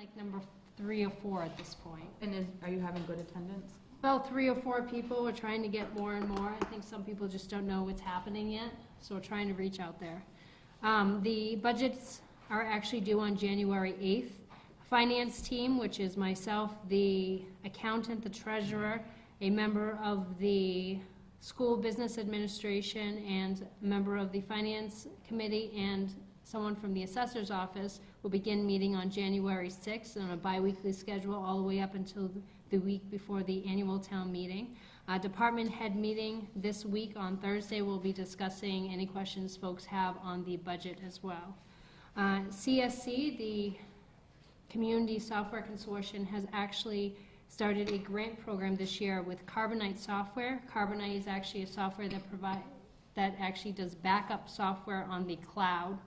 like number 3 or 4 at this point. And are you having good attendance? About 3 or 4 people. We're trying to get more and more. I think some people just don't know what's happening yet, so we're trying to reach out there. The budgets are actually due on January 8th. Finance team, which is myself, the accountant, the treasurer, a member of the school business administration, and a member of the finance committee, and someone from the assessor's office will begin meeting on January 6th on a bi-weekly schedule all the way up until the week before the annual town meeting. Department head meeting this week on Thursday. We'll be discussing any questions folks have on the budget as well. CSC, the Community Software Consortium, has actually started a grant program this year with Carbonite software. Carbonite is actually a software that actually does backup software on the cloud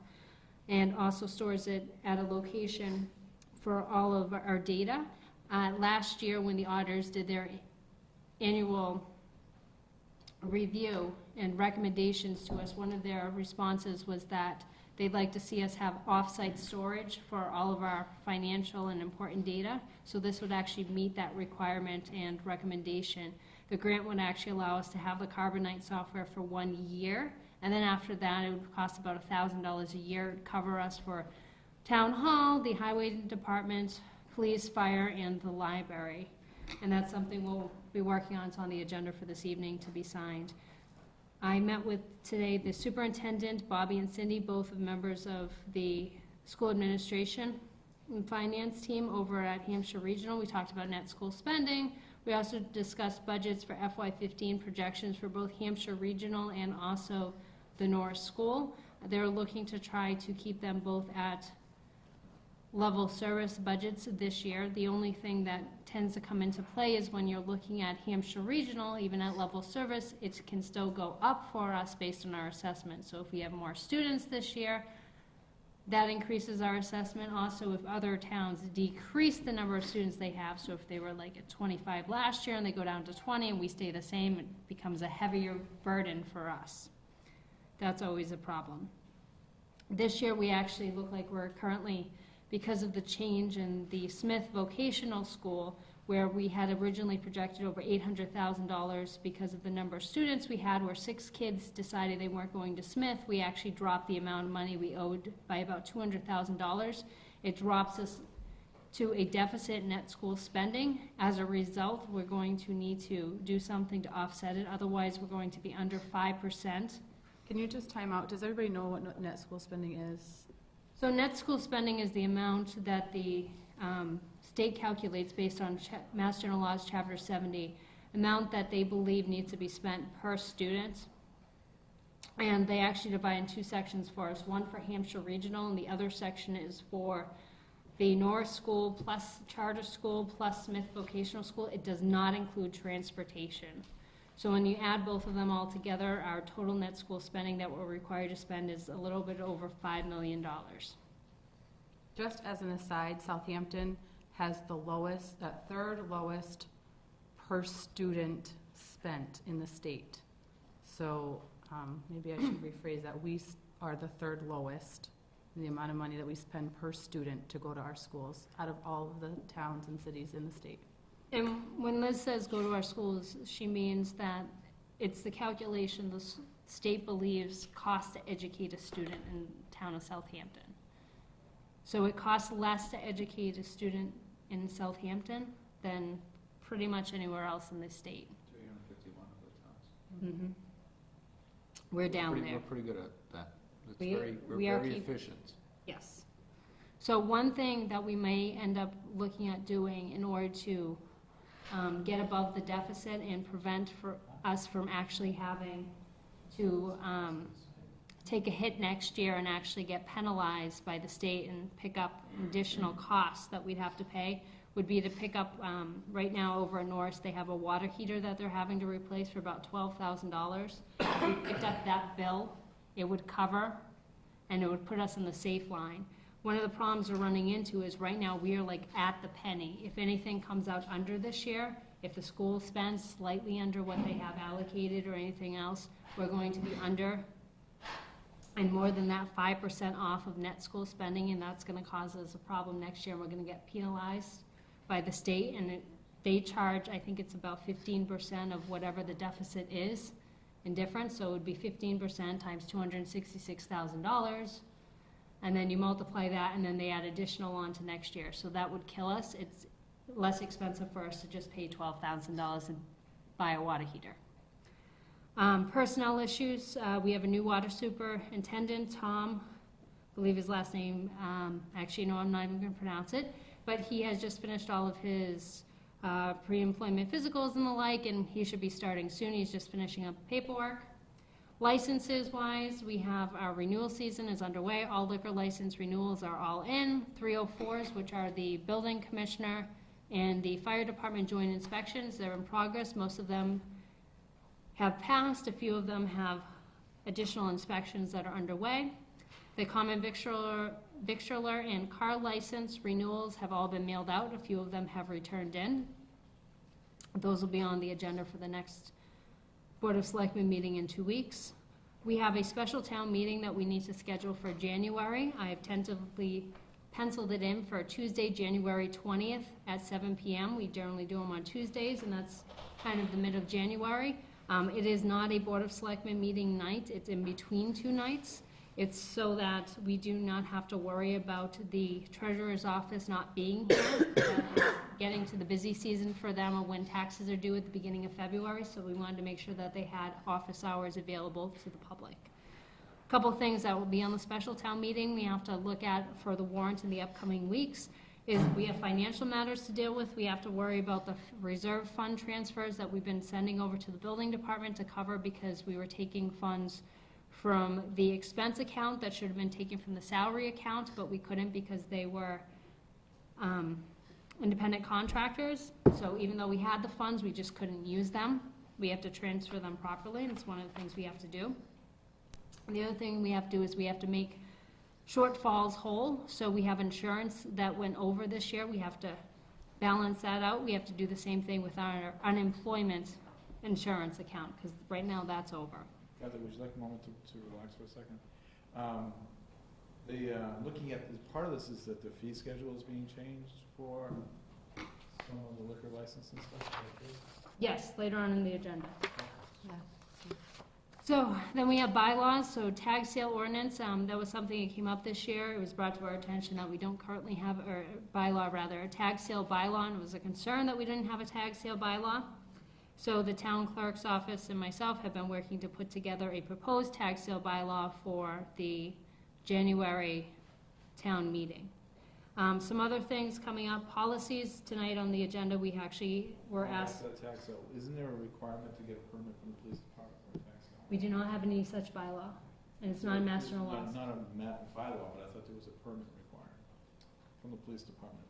and also stores it at a location for all of our data. Last year, when the auditors did their annual review and recommendations to us, one of their responses was that they'd like to see us have off-site storage for all of our financial and important data. So this would actually meet that requirement and recommendation. The grant would actually allow us to have the Carbonite software for 1 year. And then after that, it would cost about $1,000 a year. It would cover us for town hall, the highway department, police, fire, and the library. And that's something we'll be working on. It's on the agenda for this evening to be signed. I met with today the superintendent, Bobby and Cindy, both members of the school administration and finance team over at Hampshire Regional. We talked about net school spending. We also discussed budgets for FY15 projections for both Hampshire Regional and also the Norris School. They're looking to try to keep them both at level service budgets this year. The only thing that tends to come into play is when you're looking at Hampshire Regional, even at level service, it can still go up for us based on our assessment. So if we have more students this year, that increases our assessment. Also, if other towns decrease the number of students they have, so if they were like at 25 last year and they go down to 20 and we stay the same, it becomes a heavier burden for us. That's always a problem. This year we actually look like we're currently, because of the change in the Smith Vocational School, where we had originally projected over $800,000 because of the number of students we had, where 6 kids decided they weren't going to Smith, we actually dropped the amount of money we owed by about $200,000. It drops us to a deficit net school spending. As a result, we're going to need to do something to offset it. Otherwise, we're going to be under 5%. Can you just time out? Does everybody know what net school spending is? So net school spending is the amount that the state calculates based on Mass General Laws Chapter 70, amount that they believe needs to be spent per student. And they actually divide in 2 sections for us, one for Hampshire Regional, and the other section is for the Norris School plus Charter School plus Smith Vocational School. It does not include transportation. So when you add both of them all together, our total net school spending that we're required to spend is a little bit over $5 million. Just as an aside, Southampton has the lowest, that 3rd lowest per student spent in the state. So maybe I should rephrase that. We are the 3rd lowest in the amount of money that we spend per student to go to our schools out of all of the towns and cities in the state. And when Liz says go to our schools, she means that it's the calculation the state believes costs to educate a student in the town of Southampton. So it costs less to educate a student in Southampton than pretty much anywhere else in the state. 351 of the towns. Mm-hmm. We're down there. We're pretty good at that. We're we are very efficient. Yes. So one thing that we may end up looking at doing in order to get above the deficit and prevent for us from actually having to take a hit next year and actually get penalized by the state and pick up additional costs that we'd have to pay would be to pick up, right now over in Norris, they have a water heater that they're having to replace for about $12,000. If we picked up that bill, it would cover and it would put us in the safe line. One of the problems we're running into is right now we are like at the penny. If anything comes out under this year, if the school spends slightly under what they have allocated or anything else, we're going to be under and more than that, 5% off of net school spending, and that's gonna cause us a problem next year, and we're gonna get penalized by the state, and they charge, I think it's about 15% of whatever the deficit is in difference, so it would be 15% times $266,000, and then you multiply that, and then they add additional on to next year, so that would kill us. It's less expensive for us to just pay $12,000 and buy a water heater. Personnel issues, we have a new water superintendent, Tom, I believe his last name, actually, no, I'm not even gonna pronounce it, but he has just finished all of his pre-employment physicals and the like, and he should be starting soon. He's just finishing up paperwork. Licenses wise, we have our renewal season is underway. All liquor license renewals are all in. 304s, which are the building commissioner and the fire department joint inspections, they're in progress. Most of them have passed. A few of them have additional inspections that are underway. The common victualler and car license renewals have all been mailed out. A few of them have returned in. Those will be on the agenda for the next Board of Selectmen meeting in 2 weeks. We have a special town meeting that we need to schedule for January. I have tentatively penciled it in for Tuesday, January 20th at 7 p.m. We generally do them on Tuesdays, and that's kind of the mid of January. It is not a Board of Selectmen meeting night. It's in between 2 nights. It's so that we do not have to worry about the treasurer's office not being here, getting to the busy season for them, or when taxes are due at the beginning of February, so we wanted to make sure that they had office hours available to the public. A couple things that will be on the special town meeting we have to look at for the warrant in the upcoming weeks is we have financial matters to deal with. We have to worry about the reserve fund transfers that we've been sending over to the building department to cover, because we were taking funds from the expense account that should have been taken from the salary account, but we couldn't because they were independent contractors. So even though we had the funds, we just couldn't use them. We have to transfer them properly, and it's one of the things we have to do. And the other thing we have to do is we have to make shortfalls whole. So we have insurance that went over this year. We have to balance that out. We have to do the same thing with our unemployment insurance account, because right now that's over. Kathy, would you like a moment to relax for a second? Looking at this, part of this is that the fee schedule is being changed for some of the liquor license and stuff like this. Yes, later on in the agenda. Yeah. So then we have bylaws, so tag sale ordinance, that was something that came up this year. It was brought to our attention that we don't currently have, or bylaw rather, a tag sale bylaw, and it was a concern that we didn't have a tag sale bylaw. So the town clerk's office and myself have been working to put together a proposed tag sale bylaw for the January town meeting. Some other things coming up, policies tonight on the agenda, we actually were asked. Tax sale, isn't there a requirement to get a permit from the police department for a tax sale? We do not have any such bylaw, and it's not a master law. Not a bylaw, but I thought there was a permit required from the police department.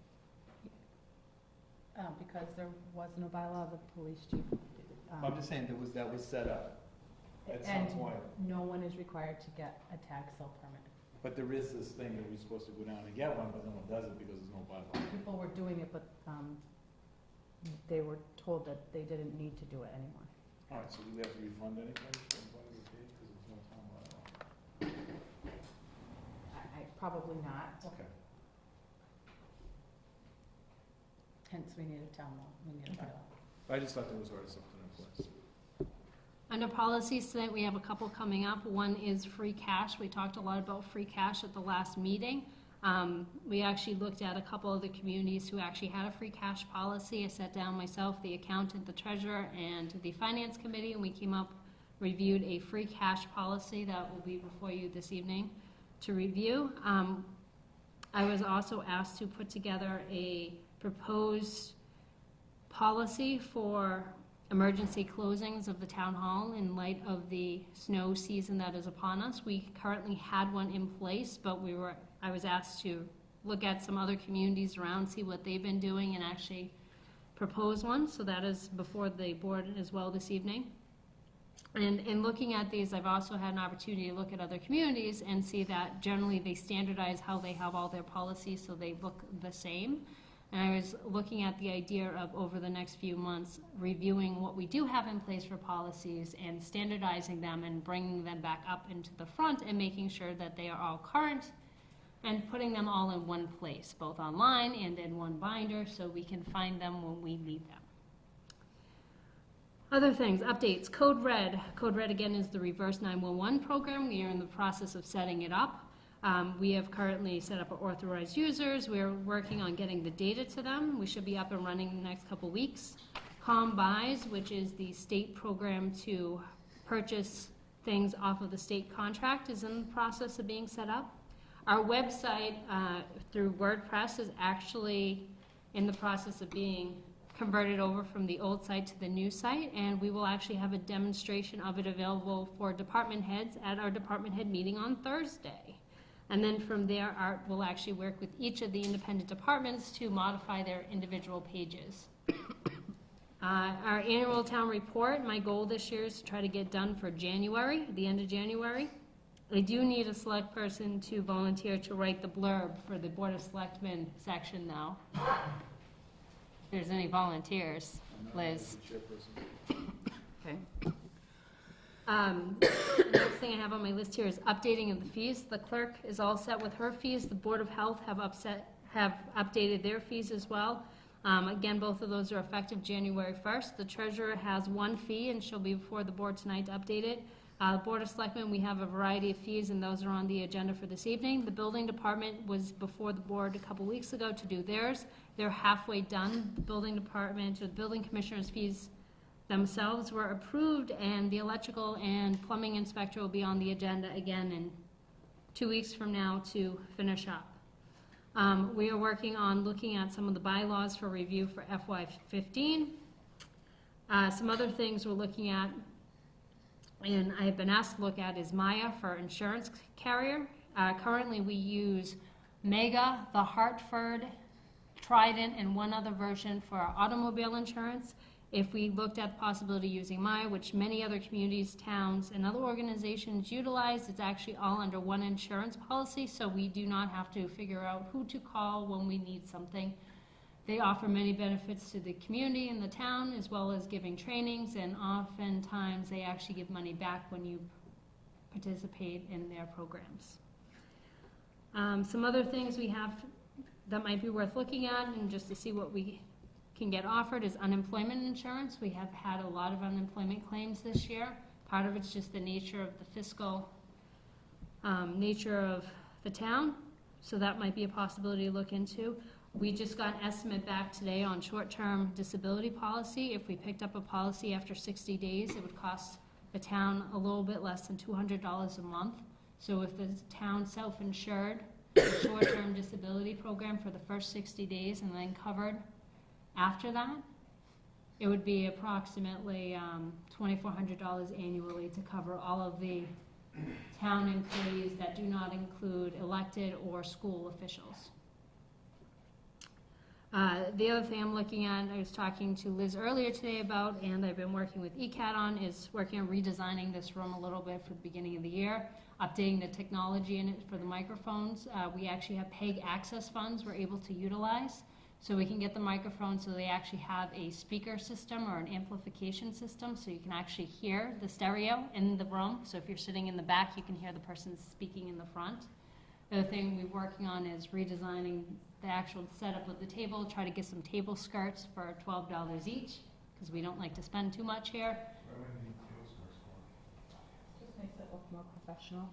Because there was no bylaw, the police chief. I'm just saying that was set up at some point. No one is required to get a tax sale permit. But there is this thing that we're supposed to go down and get one, but no one does it because there's no bylaw. People were doing it, but they were told that they didn't need to do it anymore. All right, so do we have to refund anything to anybody who paid because there's no town bylaw? Probably not, Okay. hence we need a town law, we need a Okay. bylaw. I just thought there was already something in place. Under policies tonight, we have a couple coming up. One is free cash. We talked a lot about free cash at the last meeting. We actually looked at a couple of the communities who actually had a free cash policy. I sat down myself, the accountant, the treasurer, and the finance committee, and we came up, reviewed a free cash policy that will be before you this evening to review. I was also asked to put together a proposed policy for emergency closings of the town hall in light of the snow season that is upon us. We currently had one in place, but I was asked to look at some other communities around, see what they've been doing, and actually propose one. So that is before the board as well this evening. And in looking at these, I've also had an opportunity to look at other communities and see that generally they standardize how they have all their policies so they look the same. And I was looking at the idea of, over the next few months, reviewing what we do have in place for policies and standardizing them and bringing them back up into the front and making sure that they are all current and putting them all in one place, both online and in one binder, so we can find them when we need them. Other things, updates, Code Red. Code Red, again, is the reverse 911 program. We are in the process of setting it up. We have currently set up our authorized users. We are working on getting the data to them. We should be up and running in the next couple weeks. ComBuys, which is the state program to purchase things off of the state contract, is in the process of being set up. Our website through WordPress is actually in the process of being converted over from the old site to the new site, and we will actually have a demonstration of it available for department heads at our department head meeting on Thursday. And then from there, Art will actually work with each of the independent departments to modify their individual pages. Our annual town report, my goal this year is to try to get done for January, the end of January. I do need a select person to volunteer to write the blurb for the Board of Selectmen section now. If there's any volunteers, Liz. Okay. The next thing I have on my list here is updating of the fees. The clerk is all set with her fees. The Board of Health have updated their fees as well. Again, both of those are effective January 1st. The treasurer has one fee, and she'll be before the board tonight to update it. The Board of Selectmen, we have a variety of fees, and those are on the agenda for this evening. The building department was before the board a couple weeks ago to do theirs. They're halfway done. The building department, or the building commissioner's fees themselves were approved, and the electrical and plumbing inspector will be on the agenda again in 2 weeks from now to finish up. We are working on looking at some of the bylaws for review for FY15. Some other things we're looking at, and I have been asked to look at, is Maya for insurance carrier. Currently we use Mega, the Hartford, Trident, and one other version for our automobile insurance. If we looked at the possibility of using Maya, which many other communities, towns, and other organizations utilize, it's actually all under one insurance policy, so we do not have to figure out who to call when we need something. They offer many benefits to the community and the town, as well as giving trainings, and oftentimes they actually give money back when you participate in their programs. Some other things we have that might be worth looking at, and just to see what we can get offered, is unemployment insurance. We have had a lot of unemployment claims this year. Part of it's just the nature of the fiscal nature of the town, so that might be a possibility to look into. We just got an estimate back today on short-term disability policy. If we picked up a policy after 60 days, it would cost the town a little bit less than $200 a month. So if the town self-insured a short-term disability program for the first 60 days and then covered after that, it would be approximately $2,400 annually to cover all of the town employees that do not include elected or school officials. The other thing I'm looking at, I was talking to Liz earlier today about, and I've been working with ECAT on, is working on redesigning this room a little bit for the beginning of the year, updating the technology in it for the microphones. We actually have PEG access funds we're able to utilize, so we can get the microphones so they actually have a speaker system or an amplification system, so you can actually hear the stereo in the room. So if you're sitting in the back, you can hear the person speaking in the front. The other thing we're working on is redesigning the actual setup of the table, try to get some table skirts for $12 each, because we don't like to spend too much here. Just makes it look more professional.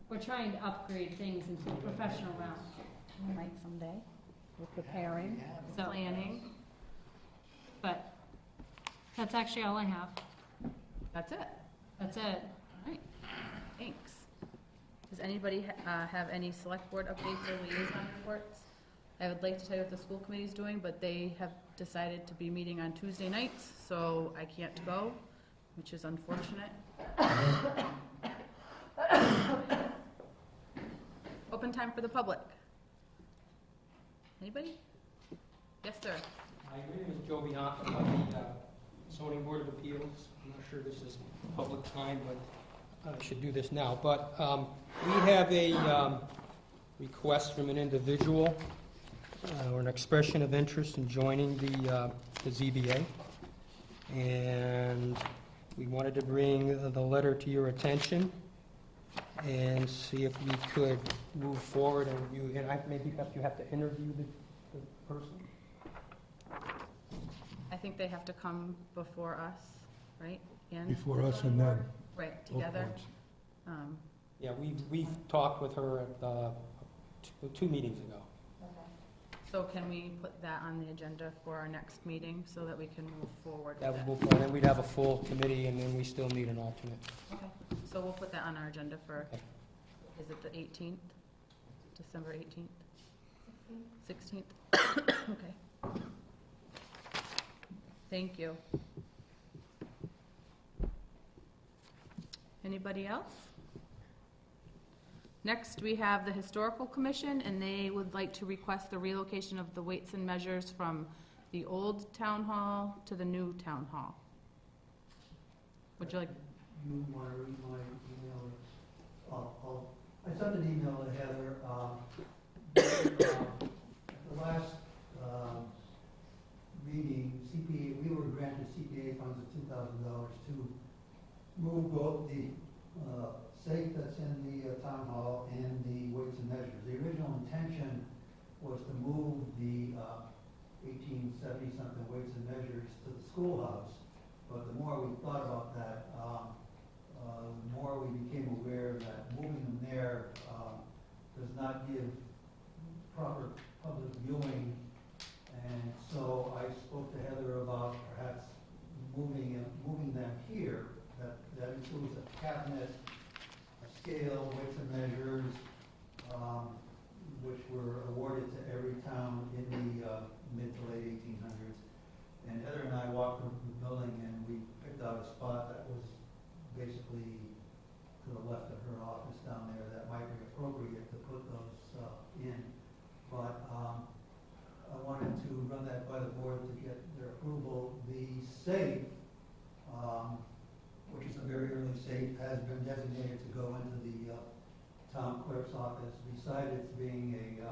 We're trying to upgrade things into a professional realm. We might someday. We're preparing, So- planning. But that's actually all I have. That's it. That's it. All right. Thanks. Does anybody have any select board updates or liaison reports? I would like to tell you what the school committee's doing, but they have decided to be meeting on Tuesday nights, so I can't go, which is unfortunate. Open time for the public. Anybody? Yes, sir. Hi, my name is Joe Bianca, I'm the zoning board of appeals. I'm not sure this is public time, but I should do this now. But we have a request from an individual or an expression of interest in joining the ZBA. And we wanted to bring the letter to your attention and see if we could move forward and review. And maybe perhaps you have to interview the person? I think they have to come before us, right? And Before us and them. right, both together. boards. Yeah, we've talked with her at two meetings ago. So can we put that on the agenda for our next meeting so that we can move forward That with will, it? and then we'd have a full committee, and then we still need an alternate. Okay, so we'll put that on our agenda for, Okay. is it the 18th? December 18th? 16th? Okay. Thank you. Anybody else? Next, we have the Historical Commission, and they would like to request the relocation of the weights and measures from the old town hall to the new town hall. Would you like, You want to read my email? I sent an email to Heather. The last meeting, CPA, we were granted CPA funds of $2,000 to move both the safe that's in the town hall and the weights and measures. The original intention was to move the 1870-something weights and measures to the schoolhouse. But the more we thought about that, the more we became aware that moving them there does not give proper public viewing. And so I spoke to Heather about perhaps moving them here. That includes a cabinet, a scale, weights and measures, which were awarded to every town in the mid to late 1800s. And Heather and I walked over the building and we picked out a spot that was basically to the left of her office down there that might be appropriate to put those in. But I wanted to run that by the board to get their approval. The safe, which is a very early safe, has been designated to go into the town clerk's office. Besides it being a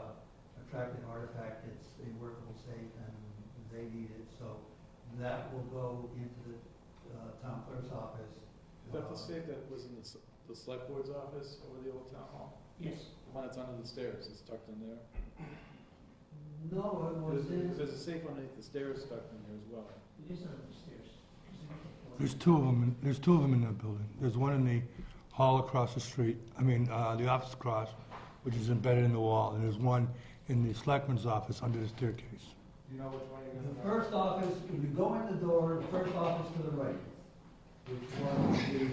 attractive artifact, it's a workable safe and they need it. So that will go into the town clerk's office. Is that the safe that was in the select board's office over the old town hall? Yes. The one that's under the stairs, it's tucked in there? No, it was in. There's a safe underneath the stairs tucked in there as well. It is under the stairs. There's two of them in that building. There's one in the hall across the street, the office across, which is embedded in the wall, and there's one in the selectman's office under the staircase. Do you know which one you're going to? The first office, when you go in the door, the first office to the right, which was the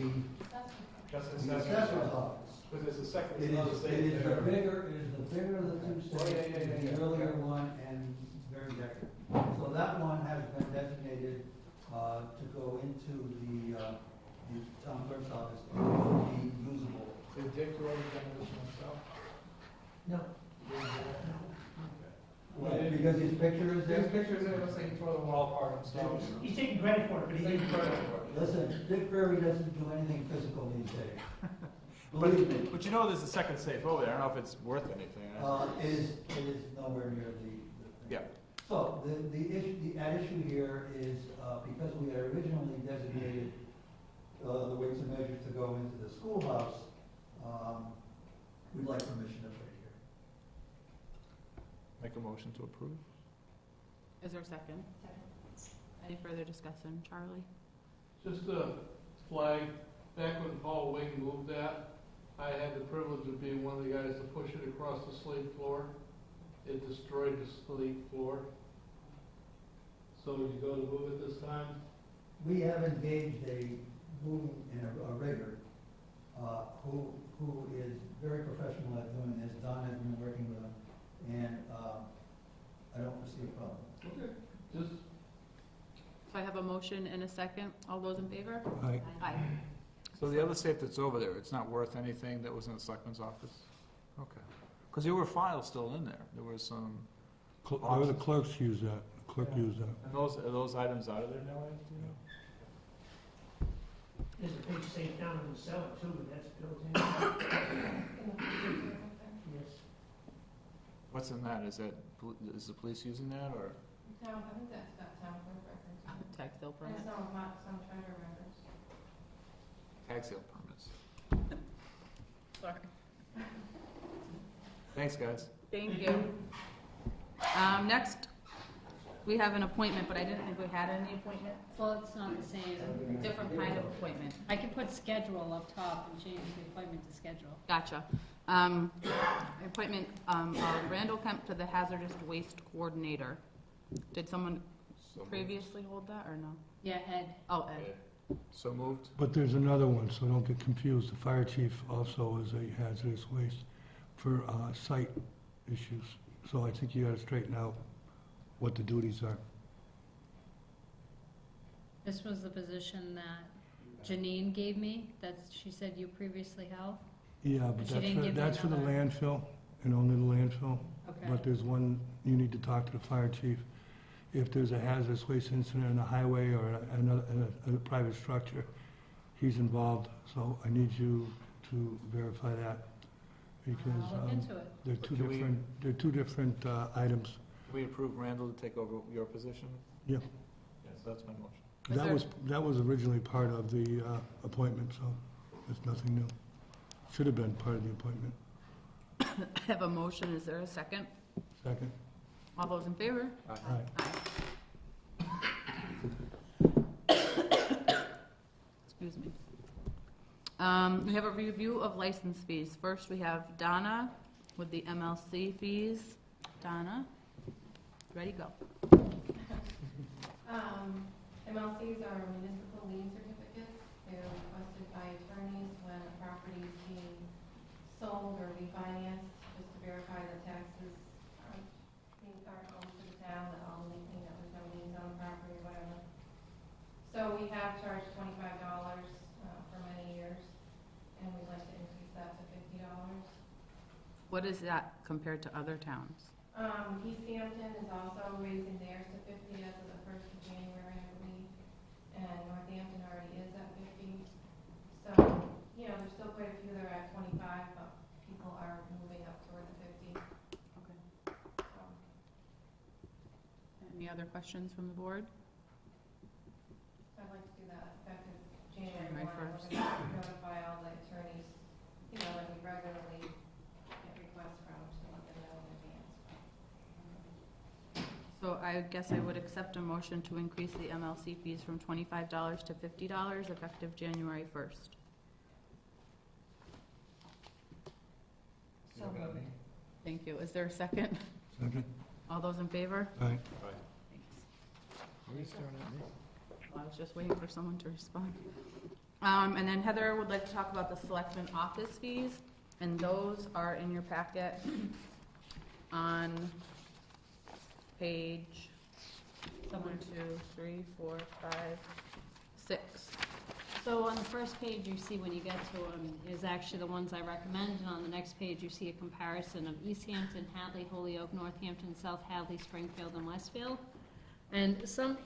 assessor's office. Because there's a second, It there's another is safe there. the bigger of the two Oh, safes, yeah. the earlier one and very decorative. So that one has been designated to go into the town clerk's office and will be usable. Did Dick do all the demolition himself? No. Well, Because his picture is there? pictures there, looks like he tore the wall apart himself. He's taking credit for it, but he didn't credit for it. Listen, Dick Berry doesn't do anything physical these days. Believe me. But you know there's a second safe over there, I don't know if it's worth anything. It is nowhere near the thing. Yeah. So the at issue here is because we had originally designated the weights and measures to go into the schoolhouse, we'd like permission to put it here. Make a motion to approve? is there a second? Any further discussion? Charlie? Just a flag, back when Paul Wing moved that, I had the privilege of being one of the guys to push it across the slate floor. It destroyed the slate floor. So would you go to move it this time? We have engaged a rigger who is very professional at doing this. Don has been working with him, and I don't foresee a problem. Okay. Just So I have a motion and a second. All those in favor? Aye. Aye. So the other safe that's over there, it's not worth anything that was in the selectman's office? Okay. Because there were files still in there. There was some, The clerks use that. The clerk used that. And are those items out of there now, Ed? Do you know? There's a big safe down in the cellar too, but that's built in. Yes. What's in that? Is the police using that, or? Town, I think that's got town clerk records. Tag sale permit. And some treasure records. Tag sale permits. Sorry. Thanks, guys. Thank you. Next, we have an appointment, but I didn't think we had any appointment. Well, it's not the same. Different kind of appointment. I can put schedule up top and change the appointment to schedule. Gotcha. Appointment of Randall Kemp to the Hazardous Waste Coordinator. Did someone So moved. previously hold that, or no? Yeah, Ed. Oh, Ed. So moved? But there's another one, so don't get confused. The fire chief also is a hazardous waste for site issues. So I think you gotta straighten out what the duties are. This was the position that Janine gave me, that she said you previously held? Yeah, but She didn't give me that's for the another- landfill, and only the landfill. Okay. But there's one, you need to talk to the fire chief. If there's a hazardous waste incident on a highway or a private structure, he's involved, so I need you to verify that. Because I'll look into it. they're two different items. Can we approve Randall to take over your position? Yeah. Yes, that's my motion. Is That was originally part of the appointment, so it's nothing new. Should have been part of the appointment. I have a motion. Is there a second? Second? All those in favor? Aye. Excuse me. We have a review of license fees. First, we have Donna with the MLC fees. Donna, ready, go. MLCs are municipal lien certificates. They're requested by attorneys when a property is being sold or refinanced, just to verify the taxes are owed to the town, that all the, there's no liens on the property or whatever. So we have charged $25 for many years, and we'd like to increase that to $50. What is that compared to other towns? Easthampton is also raising theirs to 50 as of the 1st of January, I believe, and Northampton already is at 50. So, there's still quite a few that are at 25, but people are moving up toward the 50. Okay. So, Any other questions from the board? I'd like to do that effective January January 1. We're 1st. going to notify all the attorneys, like we regularly get requests from, to let them know in advance. So I guess I would accept a motion to increase the MLC fees from $25 to $50 effective January 1st. So moved. Thank you. Is there a second? Second? All those in favor? Aye. Thanks. Are you staring at me? Well, I was just waiting for someone to respond. And then Heather would like to talk about the selectman office fees, and those are in your packet on page 1, 2, 3, 4, 5, 6. So on the first page, you see when you get to them, is actually the ones I recommend, and on the next page, you see a comparison of Easthampton, Hadley, Holyoke, Northampton, South Hadley, Springfield, and Westfield. And some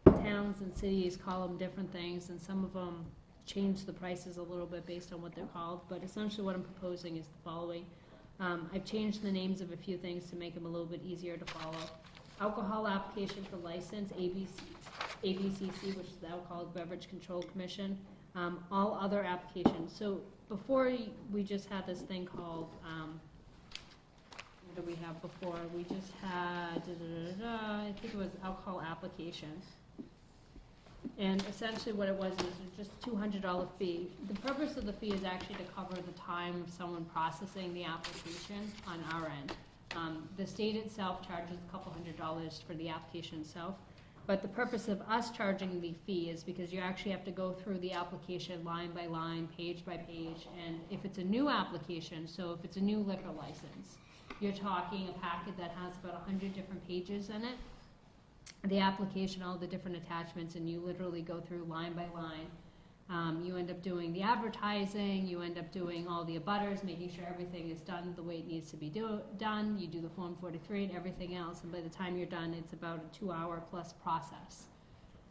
towns and cities call them different things, and some of them change the prices a little bit based on what they're called, but essentially what I'm proposing is the following. I've changed the names of a few things to make them a little bit easier to follow. Alcohol application for license, ABCC, which is the Alcoholic Beverage Control Commission. All other applications. So before, we just had this thing called, what did we have before? We just had, I think it was alcohol application. And essentially what it was is just $200 fee. The purpose of the fee is actually to cover the time of someone processing the application on our end. The state itself charges a couple $100 for the application itself. But the purpose of us charging the fee is because you actually have to go through the application line by line, page by page. And if it's a new application, so if it's a new liquor license, you're talking a packet that has about 100 different pages in it. The application, all the different attachments, and you literally go through line by line. You end up doing the advertising, you end up doing all the abutters, making sure everything is done the way it needs to be done. You do the Form 43 and everything else, and by the time you're done, it's about a 2-hour plus process.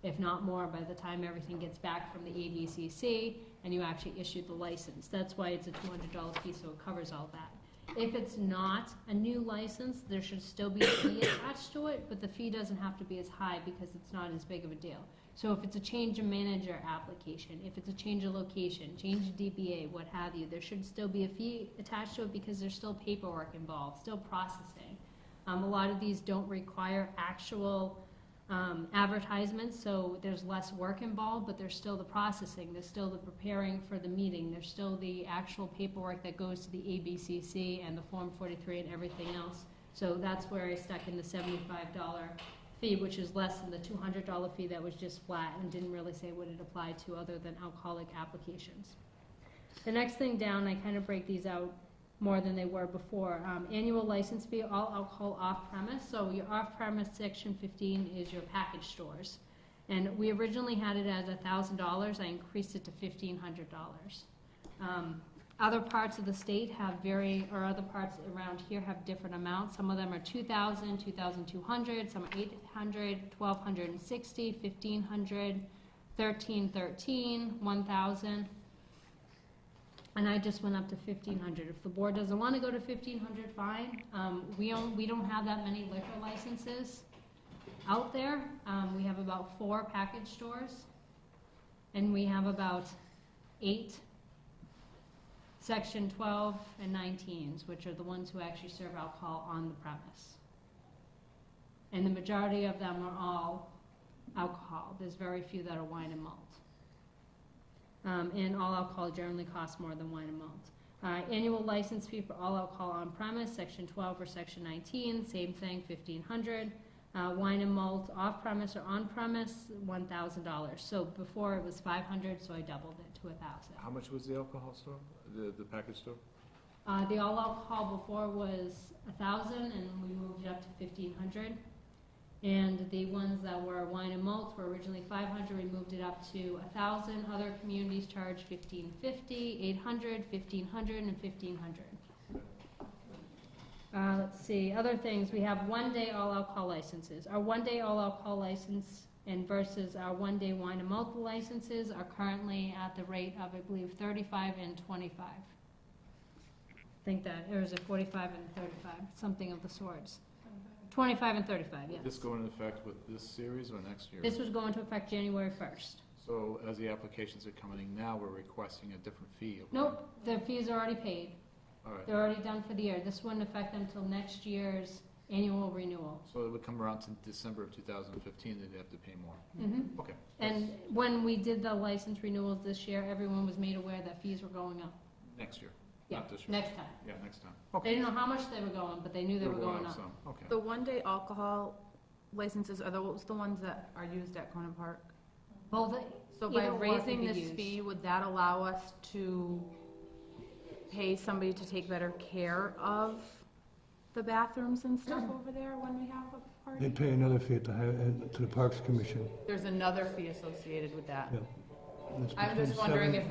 If not more, by the time everything gets back from the ABCC and you actually issue the license. That's why it's a $200 fee, so it covers all that. If it's not a new license, there should still be a fee attached to it, but the fee doesn't have to be as high because it's not as big of a deal. So if it's a change of manager application, if it's a change of location, change of DBA, what have you, there should still be a fee attached to it because there's still paperwork involved, still processing. A lot of these don't require actual advertisements, so there's less work involved, but there's still the processing, there's still the preparing for the meeting, there's still the actual paperwork that goes to the ABCC and the Form 43 and everything else. So that's where I stuck in the $75 fee, which is less than the $200 fee that was just flat and didn't really say what it applied to other than alcoholic applications. The next thing down, I kind of break these out more than they were before. Annual license fee, all alcohol off-premise. So your off-premise section 15 is your package stores. And we originally had it as $1,000. I increased it to $1,500. Other parts of the state have other parts around here have different amounts. Some of them are $2,000, $2,200, some are $800, $1,260, $1,500, $1,313, $1,000. And I just went up to $1,500. If the board doesn't want to go to $1,500, fine. We don't have that many liquor licenses out there. We have about 4 package stores, and we have about 8 Section 12 and 19s, which are the ones who actually serve alcohol on the premise. And the majority of them are all alcohol. There's very few that are wine and malt. And all alcohol generally costs more than wine and malt. Annual license fee for all alcohol on premise, Section 12 or Section 19, same thing, $1,500. Wine and malt off premise or on premise, $1,000. So before it was $500, so I doubled it to $1,000. How much was the alcohol store, the package store? The all alcohol before was $1,000, and we moved it up to $1,500. And the ones that were wine and malt were originally $500. We moved it up to $1,000. Other communities charge $1,550, $800, $1,500, and $1,500. Let's see, other things. We have one-day all alcohol licenses. Our one-day all alcohol license and versus our one-day wine and malt licenses are currently at the rate of, I believe, 35 and 25. I think that, or is it 45 and 35? Something of the sorts. 25 and 35, yes. This go into effect with this series or next year? This was going to affect January 1st. So as the applications are coming in now, we're requesting a different fee? Nope, their fees are already paid. All right. They're already done for the year. This wouldn't affect them until next year's annual renewal. So it would come around to December of 2015, they'd have to pay more? Mm-hmm. Okay. And when we did the license renewals this year, everyone was made aware that fees were going up. Next year, Yeah, not this year? next time. Yeah, next time. They didn't know how much they were going, but they knew they were going up. Some. Okay. The one-day alcohol licenses are those the ones that are used at Cronin Park? Both, So by either or raising could be this used. fee, would that allow us to pay somebody to take better care of the bathrooms and stuff over there when we have a They party? pay another fee to the Parks Commission. There's another fee associated with that. Yep. It's I'm between just wondering seven- if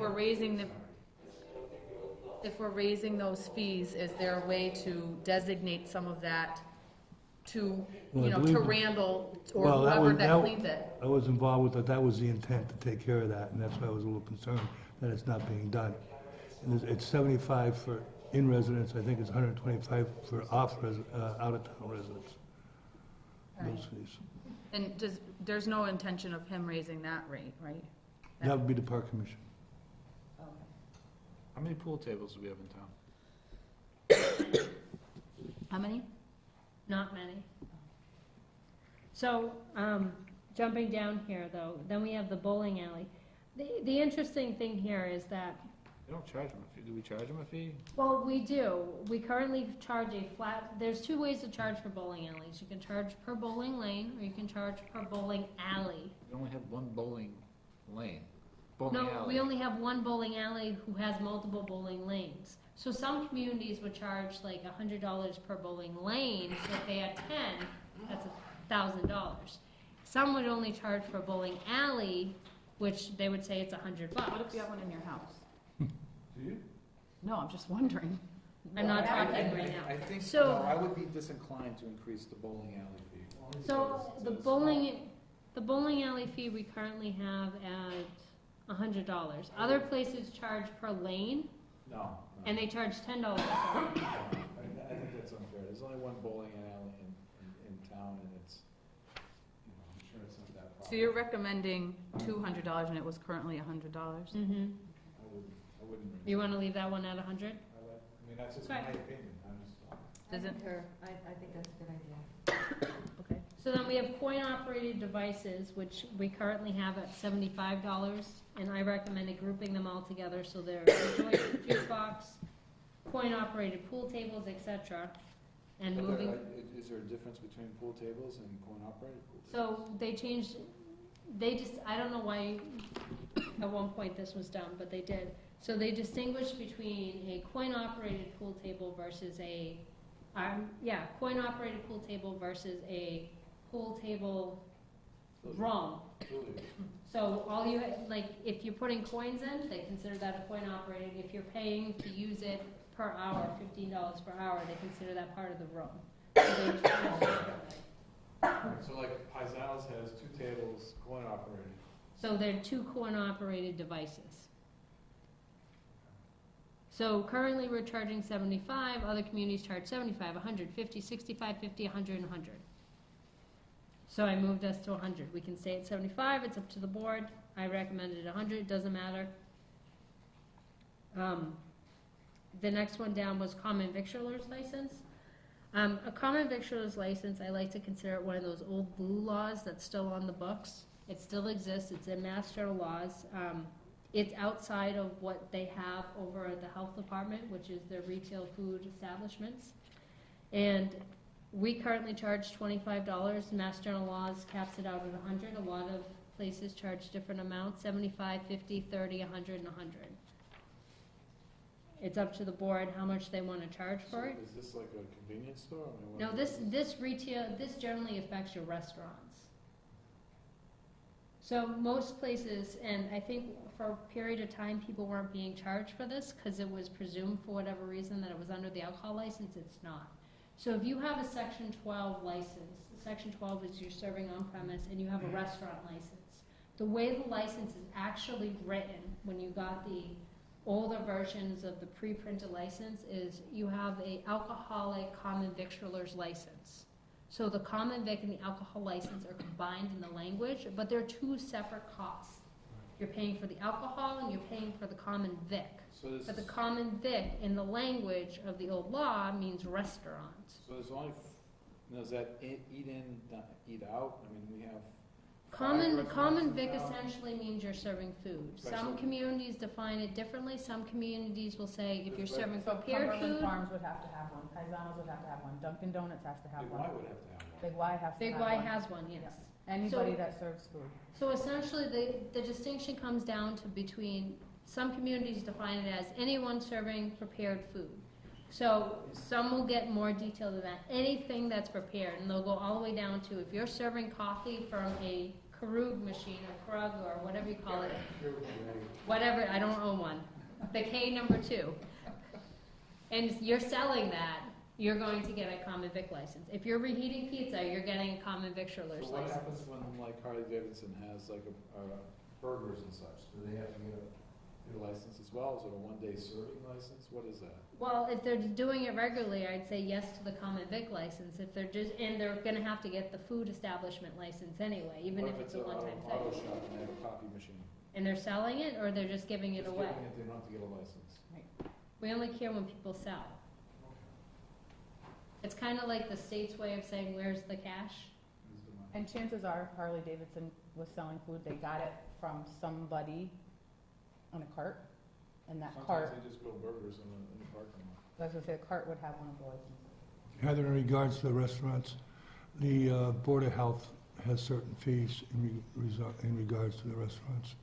we're raising those fees, is there a way to designate some of that to, Well, you I know, believe to the- Randall or Well, that whoever was- that cleans it? I was involved with that, that was the intent, to take care of that, and that's why I was a little concerned that it's not being done. And it's 75 for in residents, I think it's 125 for out-of-town residents, those fees. And there's no intention of him raising that rate, right? That would be the Park Commission. How many pool tables do we have in town? How many? Not many. So, jumping down here though, then we have the bowling alley. The interesting thing here is that, We don't charge them a fee. Do we charge them a fee? well, we do. We currently charge a flat, there's 2 ways to charge for bowling alleys. You can charge per bowling lane, or you can charge per bowling alley. We only have one bowling lane, bowling No, alley. we only have one bowling alley who has multiple bowling lanes. So some communities would charge like $100 per bowling lane, so if they had 10, that's $1,000. Some would only charge for a bowling alley, which they would say it's $100. What if you have one in your house? Do you? No, I'm just wondering. I'm not talking right now. I think, So- no, I would be disinclined to increase the bowling alley fee. So the bowling alley fee we currently have at $100. Other places charge per lane, No. and they charge $10 per lane. I think that's unfair. There's only one bowling alley in town, and it's, I'm sure it's not that problem. So you're recommending $200 and it was currently $100? Mm-hmm. I wouldn't. You want to leave that one at 100? That's just Okay. my opinion, I'm just. Doesn't- I think that's a good idea. Okay. So then we have coin-operated devices, which we currently have at $75, and I recommended grouping them all together, so they're a joystick, jukebox, coin-operated pool tables, etc., and moving. Is there a difference between pool tables and coin-operated pool tables? So they changed, I don't know why at one point this was done, but they did. So they distinguished between a coin-operated pool table versus coin-operated pool table versus a pool table drum. So all you, if you're putting coins in, they consider that a coin-operated. If you're paying to use it per hour, $15 per hour, they consider that part of the room. So they distinguish differently. So like Paisanos has 2 tables, coin-operated. So they're 2 coin-operated devices. So currently we're charging 75, other communities charge 75, 100, 50, 65, 50, 100, and 100. So I moved us to 100. We can stay at 75, it's up to the board. I recommended 100, doesn't matter. The next one down was common victualer's license. A common victualer's license, I like to consider it one of those old blue laws that's still on the books. It still exists, it's in Mass General laws. It's outside of what they have over at the health department, which is their retail food establishments. And we currently charge $25. Mass General laws caps it out at 100. A lot of places charge different amounts, 75, 50, 30, 100, and 100. It's up to the board how much they want to charge for it. Is this like a convenience store? No, this generally affects your restaurants. So most places, and I think for a period of time, people weren't being charged for this because it was presumed for whatever reason that it was under the alcohol license. It's not. So if you have a Section 12 license, Section 12 is you're serving on premise, and you have a restaurant license. The way the license is actually written, when you got the older versions of the pre-printed license, is you have a alcoholic common victualer's license. So the common vic and the alcohol license are combined in the language, but they're 2 separate costs. You're paying for the alcohol and you're paying for the common vic. But the common vic in the language of the old law means restaurant. So there's only, is that eat in, eat out? I mean, we have. Common vic essentially means you're serving food. Right, Some so- communities define it differently. Some communities will say if you're Right. serving So prepared Cumberland food, Farms would have to have one, Paisanos would have to have one, Dunkin' Donuts has to have Big one. Y would have to have one. Big Y has to have Big one. Y has one, yes. Anybody So- that serves food. So essentially, the distinction comes down to between, some communities define it as anyone serving prepared food. So some will get more detailed than that, anything that's prepared, and they'll go all the way down to if you're serving coffee from a Krug machine or Krug or whatever you call it, whatever, I don't own one, the K number 2, and you're selling that, you're going to get a common vic license. If you're reheating pizza, you're getting a common victualer's So what license. happens when like Harley Davidson has like a burgers and such? Do they have to get a license as well? Is it a 1-day serving license? What is that? Well, if they're doing it regularly, I'd say yes to the common vic license. If they're and they're gonna have to get the food establishment license anyway, even if it's a one-time Auto thing. shop and they have a coffee machine. And they're selling it, or they're just giving it Just away? giving it, they don't have to get a license. We only care when people sell. It's kinda like the state's way of saying, where's the cash? Is the money. And chances are Harley Davidson was selling food, they got it from somebody on a cart, and that cart, Sometimes they just grill burgers in the parking lot. I was gonna say, the cart would have one of the licenses. Heather, in regards to the restaurants, the Board of Health has certain fees in regards to the restaurants.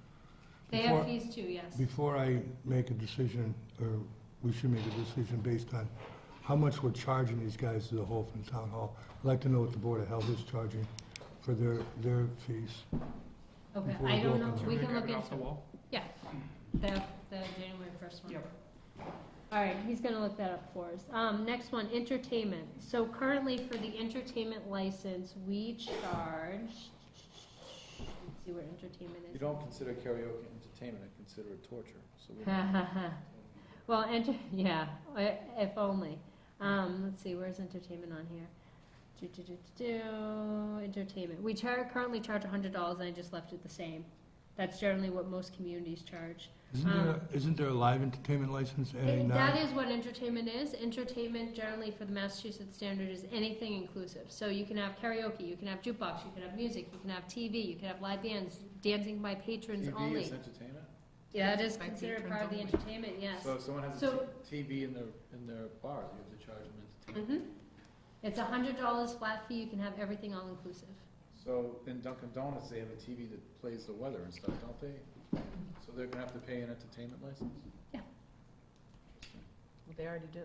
They Before- have fees too, yes. Before I make a decision, or we should make a decision based on how much we're charging these guys to the whole from the town hall, I'd like to know what the Board of Health is charging for their fees. Okay, before I we don't go know, up on we there. can look Off the into, wall? yeah, the January 1st one. Yep. All right, he's gonna look that up for us. Next one, entertainment. So currently for the entertainment license, we charge, let's see where entertainment is. You don't consider karaoke entertainment, I consider it torture, so we Well, yeah, if only. Let's see, where's entertainment on here? Entertainment. We currently charge $100, and I just left it the same. That's generally what most communities charge. Isn't there a live entertainment license, NA9? That is what entertainment is. Entertainment generally for the Massachusetts standard is anything inclusive. So you can have karaoke, you can have jukebox, you can have music, you can have TV, you can have live bands, dancing by patrons TV only. is entertainment? Yeah, that is By considered patrons part of the only. entertainment, yes. So if someone has a So- TV in their bar, you have to charge them entertainment? It's $100 flat fee, you can have everything all inclusive. So in Dunkin' Donuts, they have a TV that plays the weather and stuff, don't they? So they're gonna have to pay an entertainment license? Yeah. They already do.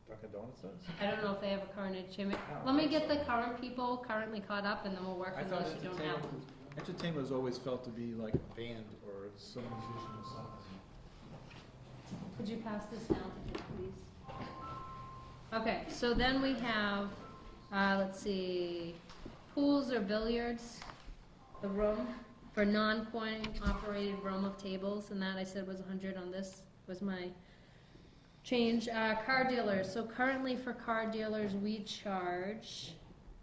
Dunkin' Donuts does? I don't know if they have a current entertainment. I don't Let me think get so. the current people currently caught up, and then we'll work I on thought those who don't have them. entertainment was always felt to be like a band or some musician or something. Could you pass this down to him, please? Okay, so then we have, let's see, pools or billiards, the room for non-coin operated room of tables, and that I said was 100 on this, was my change. Car dealers, so currently for car dealers, we charge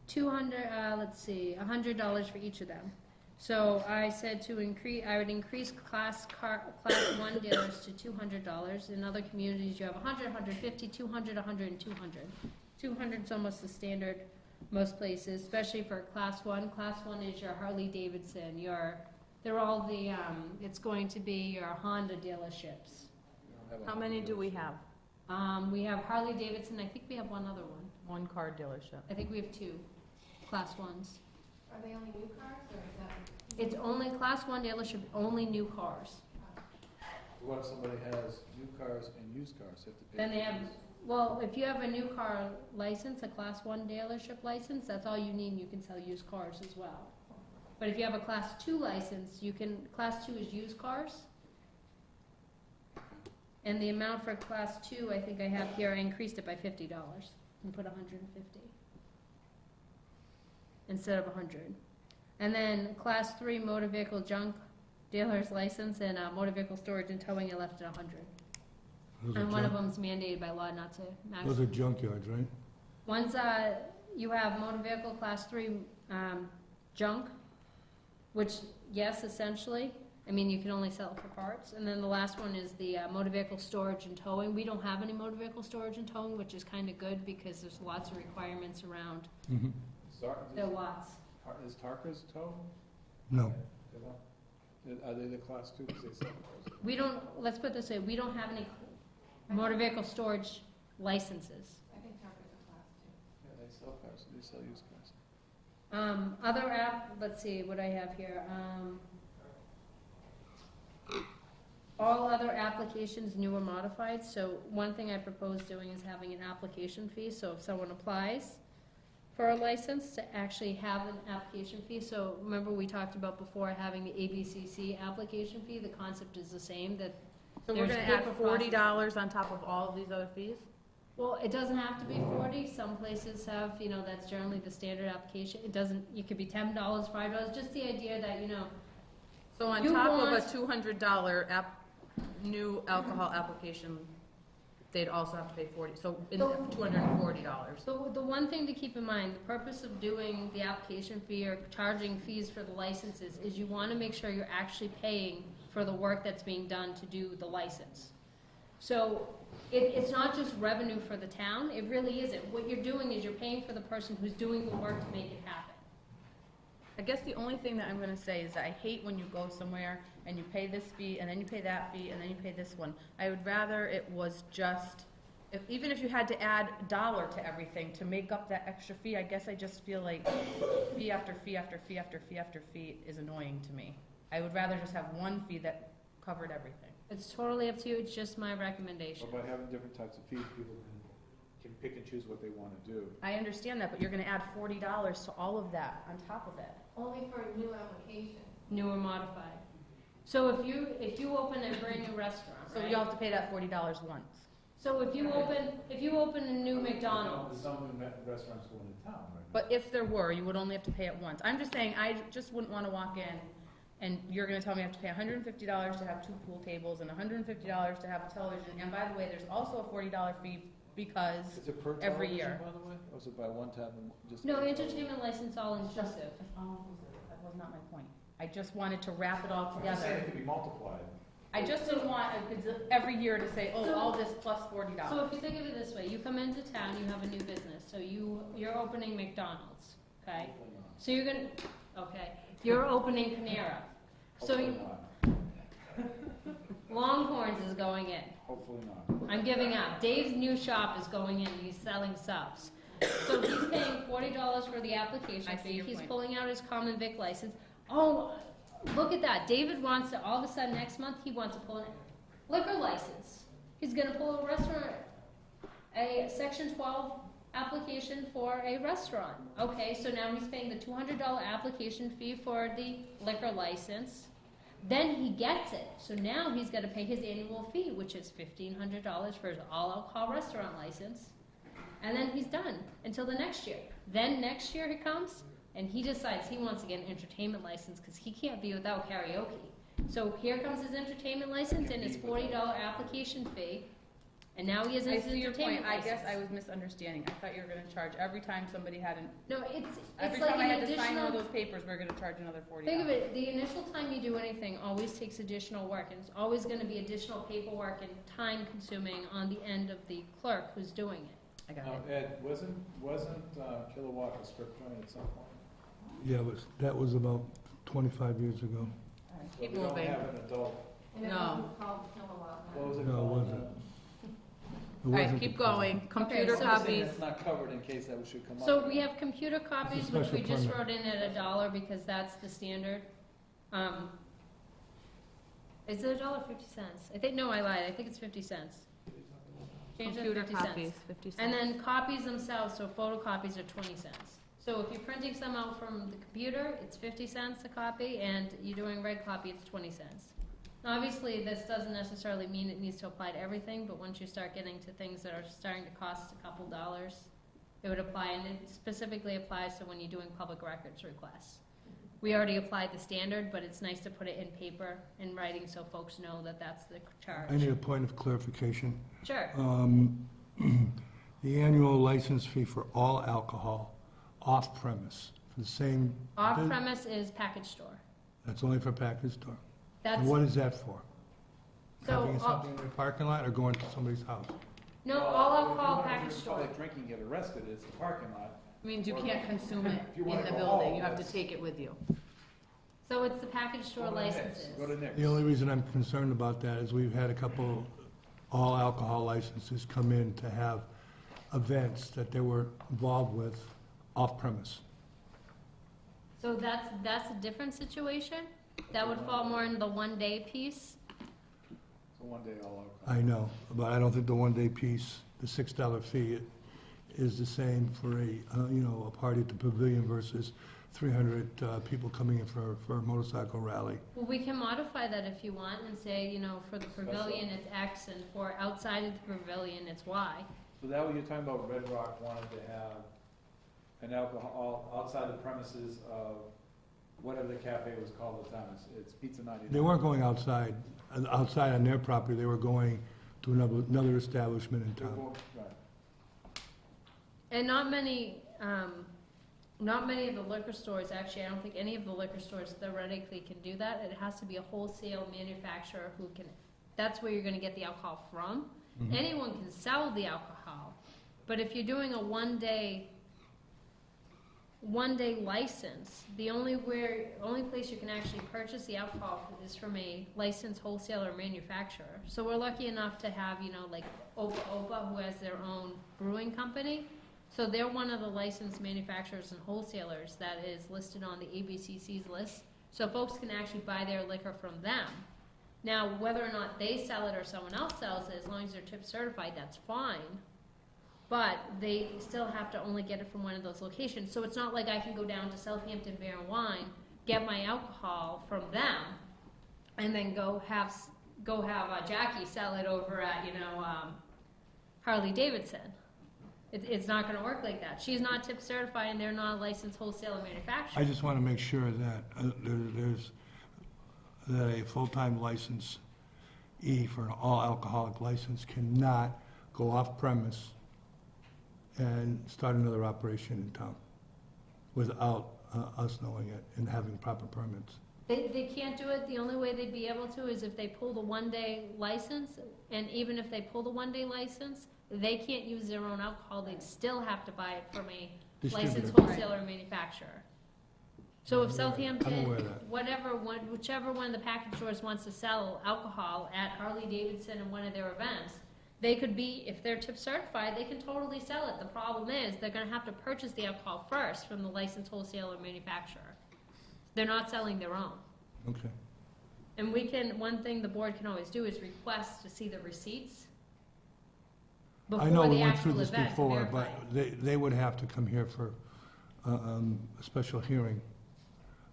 $100 for each of them. So I said I would increase class 1 dealers to $200. In other communities, you have 100, 150, 200, 100, and 200. 200 is almost the standard most places, especially for class 1. Class 1 is your Harley Davidson, they're all it's going to be your Honda dealerships. How many do we have? We have Harley Davidson, I think we have one other one. One car dealership. I think we have 2 class 1s. Are they only new cars, or is that? It's only class 1 dealership, only new cars. What if somebody has new cars and used cars, they have to pay? Then they have, fees? well, if you have a new car license, a class 1 dealership license, that's all you need, and you can sell used cars as well. But if you have a class 2 license, class 2 is used cars. And the amount for class 2, I think I have here, I increased it by $50 and put 150 instead of 100. And then class 3 motor vehicle junk dealer's license and motor vehicle storage and towing, I left at 100. Those are And one of junk- them's mandated by law not to max. Those are junkyards, right? One's, you have motor vehicle class 3 junk, which, yes, essentially. I mean, you can only sell it for parts. And then the last one is the motor vehicle storage and towing. We don't have any motor vehicle storage and towing, which is kind of good because there's lots of requirements around the lots. Is Tarka's tow? No. They don't? Are they the class 2, because they sell cars? We don't, let's put it this way, we don't have any motor vehicle storage licenses. I think Target's a class 2. Yeah, they sell cars, they sell used cars. Other let's see what I have here. All other applications, new or modified. So one thing I propose doing is having an application fee. So if someone applies for a license, to actually have an application fee. So remember we talked about before having the ABCC application fee. The concept is the same, that So we're There's gonna add paper process. $40 on top of all of these other fees? well, it doesn't have to be 40. Some places have, that's generally the standard application. It doesn't, it could be $10, $5, just the idea that, So on You top of want- a $200 new alcohol application, they'd also have to pay 40, so in So- $240. the one thing to keep in mind, the purpose of doing the application fee or charging fees for the licenses is you want to make sure you're actually paying for the work that's being done to do the license. So it's not just revenue for the town, it really isn't. What you're doing is you're paying for the person who's doing the work to make it happen. I guess the only thing that I'm gonna say is that I hate when you go somewhere and you pay this fee, and then you pay that fee, and then you pay this one. I would rather it was just, even if you had to add $1 to everything to make up that extra fee, I guess I just feel like fee after fee after fee after fee after fee is annoying to me. I would rather just have one fee that covered everything. It's totally up to you, it's just my recommendation. Or by having different types of fees, people can pick and choose what they want to do. I understand that, but you're gonna add $40 to all of that on top of it. Only for a new application. New or modified. So if you open a brand new restaurant, So right? you'll have to pay that $40 once. So if you open a new McDonald's, There's some new restaurants going to town right now. But if there were, you would only have to pay it once. I'm just saying, I just wouldn't wanna walk in and you're gonna tell me I have to pay $150 to have 2 pool tables and $150 to have a television. And by the way, there's also a $40 fee because Is it per every television, year. by the way? Or is it by one time, just? No, per entertainment license all inclusive. That was not my point. I just wanted to wrap it all television? I'm just saying together. it could be multiplied. I just didn't want every year to say, oh, So- all this plus $40. So if you think of it this way, you come into town, you have a new business, so you're opening McDonald's, okay? Hopefully not. So you're opening Panera. So Hopefully not. Longhorns is going in. Hopefully not. I'm giving up. Dave's new shop is going in, he's selling subs. So he's paying $40 for the application I see fee, your he's point. pulling out his common vic license. Oh, look at that, David wants to, all of a sudden next month, he wants to pull a liquor license. He's gonna pull a restaurant, a section 12 application for a restaurant. Okay, so now he's paying the $200 application fee for the liquor license. Then he gets it, so now he's gotta pay his annual fee, which is $1,500 for his all alcohol restaurant license. And then he's done until the next year. Then next year he comes, and he decides he wants to get an entertainment license, because he can't be without karaoke. So here comes his entertainment license and his $40 application fee, and now he has I his see your point. entertainment I license. guess I was misunderstanding. I thought you were gonna charge every time somebody had an, No, it's every like time I an had to sign one of additional, those papers, we're gonna charge another $40. think of it, the initial time you do anything always takes additional work, and it's always gonna be additional paperwork and time consuming on the end of the clerk who's doing it. I got Now, it. Ed, wasn't Kilowatt a strip joint at some point? Yeah, that was about 25 years ago. All right, So keep we don't moving. have an adult, And it No. wasn't called Kilowatt. what was it No, it called? wasn't. It All right, wasn't keep the- going. Computer so- I'm saying copies. it's not covered in case that should come up. So we have computer copies, which we special just permit. wrote in at $1 because that's the standard. Is it $1.50? I think, no, I lied, I think it's 50 cents. Change it to Computer 50 cents. copies, 50 cents. And then copies themselves, so photocopies are 20 cents. So if you're printing some out from the computer, it's 50 cents a copy, and you're doing red copy, it's 20 cents. Now, obviously, this doesn't necessarily mean it needs to apply to everything, but once you start getting to things that are starting to cost a couple dollars, it would apply, and it specifically applies to when you're doing public records requests. We already applied the standard, but it's nice to put it in paper, in writing, so folks know that that's the charge. I need a point of clarification. Sure. The annual license fee for all alcohol off-premise for the same... Off-premise is package store. That's only for package store? That's, And what is that for? so, Having something in the parking lot or going to somebody's house? no, Well, all if you alcohol wanna do package store. Public drinking, get arrested, it's the parking lot. Means you can't consume it If you in wanna the go building. home, You have to that's- take it with you. So it's the package store Go to Nick's, licenses. Go to Nick's. The only reason I'm concerned about that is we've had a couple all alcohol licenses come in to have events that they were involved with off-premise. So that's a different situation? That would fall more in the one-day piece? So one day all alcohol. I know, but I don't think the one-day piece, the $6 fee, is the same for a party at the pavilion versus 300 people coming in for a motorcycle rally. Well, we can modify that if you want and say, for the pavilion it's X, and for outside of the pavilion it's Y. So that what you're talking about, Red Rock wanted to have an alcohol outside the premises of whatever the cafe was called at the time, it's Pizza 99. They weren't going outside on their property, they were going to another establishment in They're town. going- right. And not many of the liquor stores, actually, I don't think any of the liquor stores theoretically can do that. It has to be a wholesale manufacturer who can, that's where you're gonna get the alcohol from. Mhm. Anyone can sell the alcohol, but if you're doing a one-day license, the only place you can actually purchase the alcohol is from a licensed wholesaler manufacturer. So we're lucky enough to have, like Opa, who has their own brewing company. So they're one of the licensed manufacturers and wholesalers that is listed on the ABCC's list. So folks can actually buy their liquor from them. Now, whether or not they sell it or someone else sells it, as long as they're tip certified, that's fine. But they still have to only get it from one of those locations. So it's not like I can go down to Southampton Beer and Wine, get my alcohol from them, and then go have Jackie sell it over at, Harley Davidson. It's not gonna work like that. She's not tip certified and they're not a licensed wholesaler manufacturer. I just want to make sure that that a full-time license, for an all-alcoholic license, cannot go off-premise and start another operation in town without us knowing it and having proper permits. They can't do it, the only way they'd be able to is if they pull the one-day license, and even if they pull the one-day license, they can't use their own alcohol, they'd still have to buy it from a licensed Distributor. wholesaler or manufacturer. So if I'm Southampton, aware of that. whichever one of the package stores wants to sell alcohol at Harley Davidson in one of their events, they could be, if they're tip certified, they can totally sell it. The problem is, they're gonna have to purchase the alcohol first from the licensed wholesaler or manufacturer. They're not selling their own. Okay. And one thing the board can always do is request to see the receipts I know before we the went through actual this event to before, verify but it. they would have to come here for a special hearing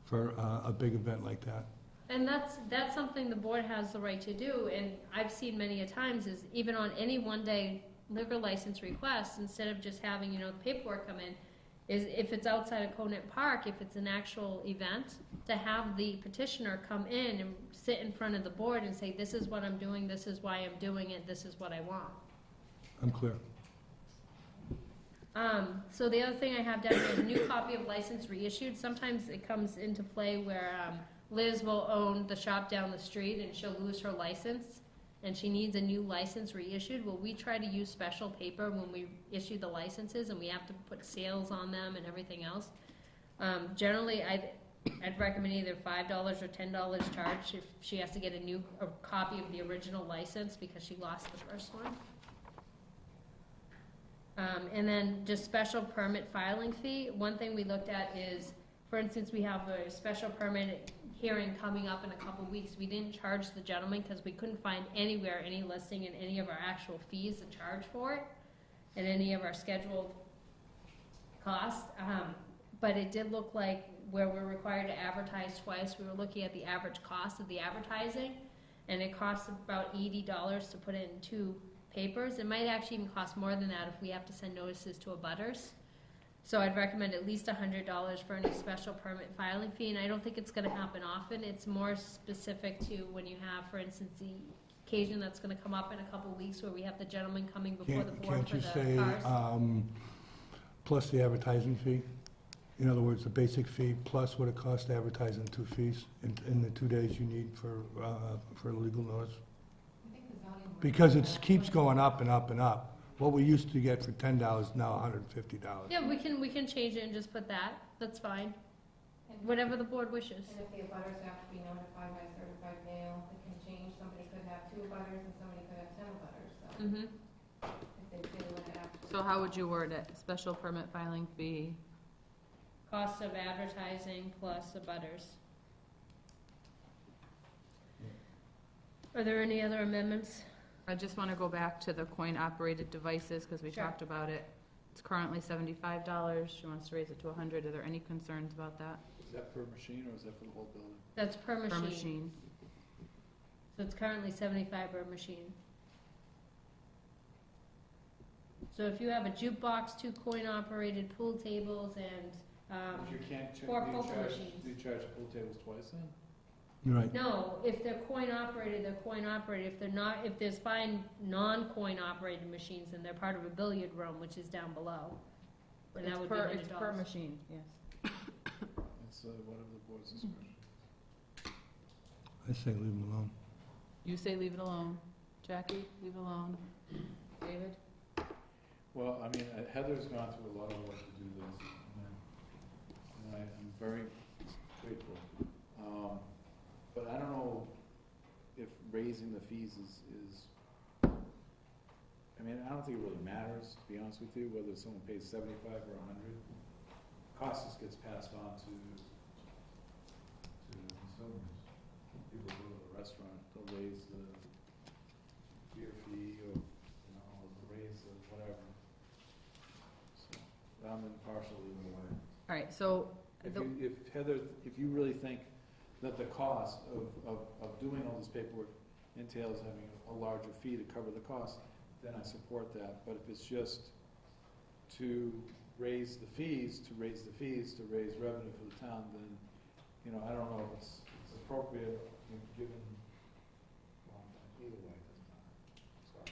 for a big event like that. And that's something the board has the right to do, and I've seen many a times is even on any one-day liquor license request, instead of just having, the paperwork come in, is if it's outside of Conant Park, if it's an actual event, to have the petitioner come in and sit in front of the board and say, this is what I'm doing, this is why I'm doing it, this is what I want. I'm clear. So the other thing I have down here is a new copy of license reissued. Sometimes it comes into play where Liz will own the shop down the street and she'll lose her license and she needs a new license reissued. Well, we try to use special paper when we issue the licenses and we have to put sales on them and everything else. Generally, I'd recommend either $5 or $10 charge if she has to get a copy of the original license because she lost the first one. And then just special permit filing fee. One thing we looked at is, for instance, we have a special permit hearing coming up in a couple weeks. We didn't charge the gentleman because we couldn't find anywhere any listing in any of our actual fees to charge for it and any of our scheduled costs. But it did look like where we're required to advertise twice, we were looking at the average cost of the advertising, and it costs about $80 to put it in 2 papers. It might actually even cost more than that if we have to send notices to abutters. So I'd recommend at least $100 for any special permit filing fee, and I don't think it's gonna happen often. It's more specific to when you have, for instance, the occasion that's gonna come up in a couple weeks where we have the gentleman coming before the board Can't for you the say, cars. plus the advertising fee? In other words, the basic fee plus what it costs to advertise in 2 fees in the 2 days you need for a legal notice? I think the zoning board. Because it keeps going up and up and up. What we used to get for $10 now $150. Yeah, we can change it and just put that. That's fine. Whatever the board wishes. And if the abutters have to be notified by certified mail, it can change. Somebody could have 2 abutters and somebody could have 10 abutters, so if they want to act. So how would you word it? Special permit filing fee? Cost of advertising plus abutters. Are there any other amendments? I just want to go back to the coin-operated devices, because we Sure. talked about it. It's currently $75. She wants to raise it to $100. Are there any concerns about that? Is that per machine or is that for the whole building? That's per Per machine. machine. So it's currently 75 per machine. So if you have a jukebox, 2 coin-operated pool tables, and, If you can't, do 4 you poker charge, machines. do you charge pool tables twice then? Right. No, if they're coin-operated, they're coin-operated. If they're not, if there's 5 non-coin-operated machines, then they're part of a billiard room, which is down below. And that would be $100. It's per machine, yes. It's whatever the board's discretion. I say leave them alone. You say leave it alone. Jackie, leave it alone. David? Well, I mean, Heather's gone through a lot of work to do this, and I'm very grateful. But I don't know if raising the fees is, I mean, I don't think it really matters, to be honest with you, whether someone pays 75 or 100. Cost just gets passed on to consumers. People go to the restaurant, they'll raise the beer fee or, raise the whatever. So, I'm impartial either way. All right, so, If Heather, if you really think that the cost of doing all this paperwork entails having a larger fee to cover the cost, then I support that. But if it's just to raise the fees, to raise revenue for the town, then, I don't know if it's appropriate given, well, either way, it doesn't matter. Sorry.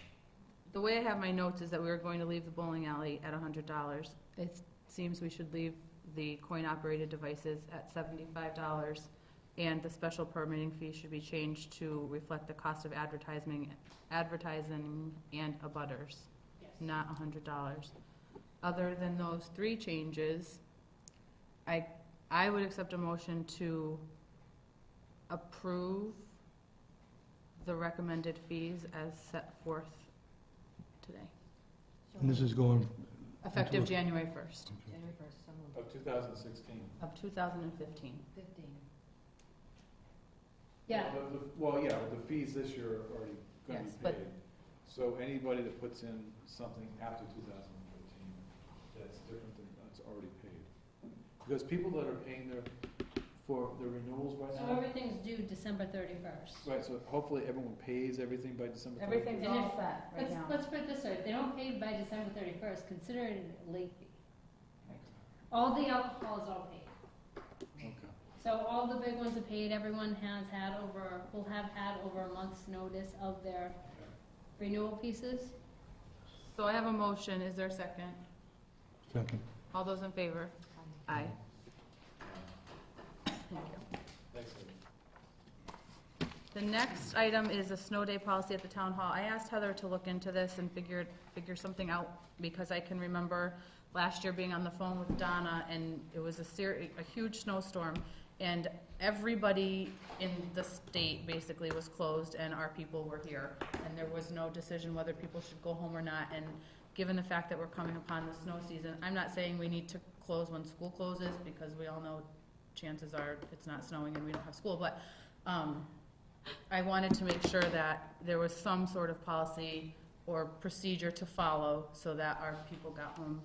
the way I have my notes is that we were going to leave the bowling alley at $100. It seems we should leave the coin-operated devices at $75, and the special permitting fee should be changed to reflect the cost of advertising and abutters, not $100. Other than those three changes, I would accept a motion to approve the recommended fees as set forth today, And this is going, effective January 1st January 1st, so moved. Of 2016. of 2015. 15. Yeah, Well, yeah, the fees this year are already going to Yes, be but- paid. So anybody that puts in something after 2015, that's different than, that's already paid. Because people that are paying for their renewals right so now, everything's due December 31st. right, so hopefully everyone pays everything by December 31st. Everything's And all if- set right now. Let's put it this way, if they don't pay by December 31st, consider it a late fee. All the alcohol is all paid. Okay. So all the big ones are paid, everyone will have had over a month's notice of their renewal pieces. So I have a motion, is there a second? second. All those in favor? Aye. Thank you. Thanks, Amy. The next item is a snow day policy at the town hall. I asked Heather to look into this and figure something out, because I can remember last year being on the phone with Donna, and it was a huge snowstorm, and everybody in the state basically was closed, and our people were here, and there was no decision whether people should go home or not. And given the fact that we're coming upon the snow season, I'm not saying we need to close when school closes, because we all know chances are it's not snowing and we don't have school, but I wanted to make sure that there was some sort of policy or procedure to follow so that our people got home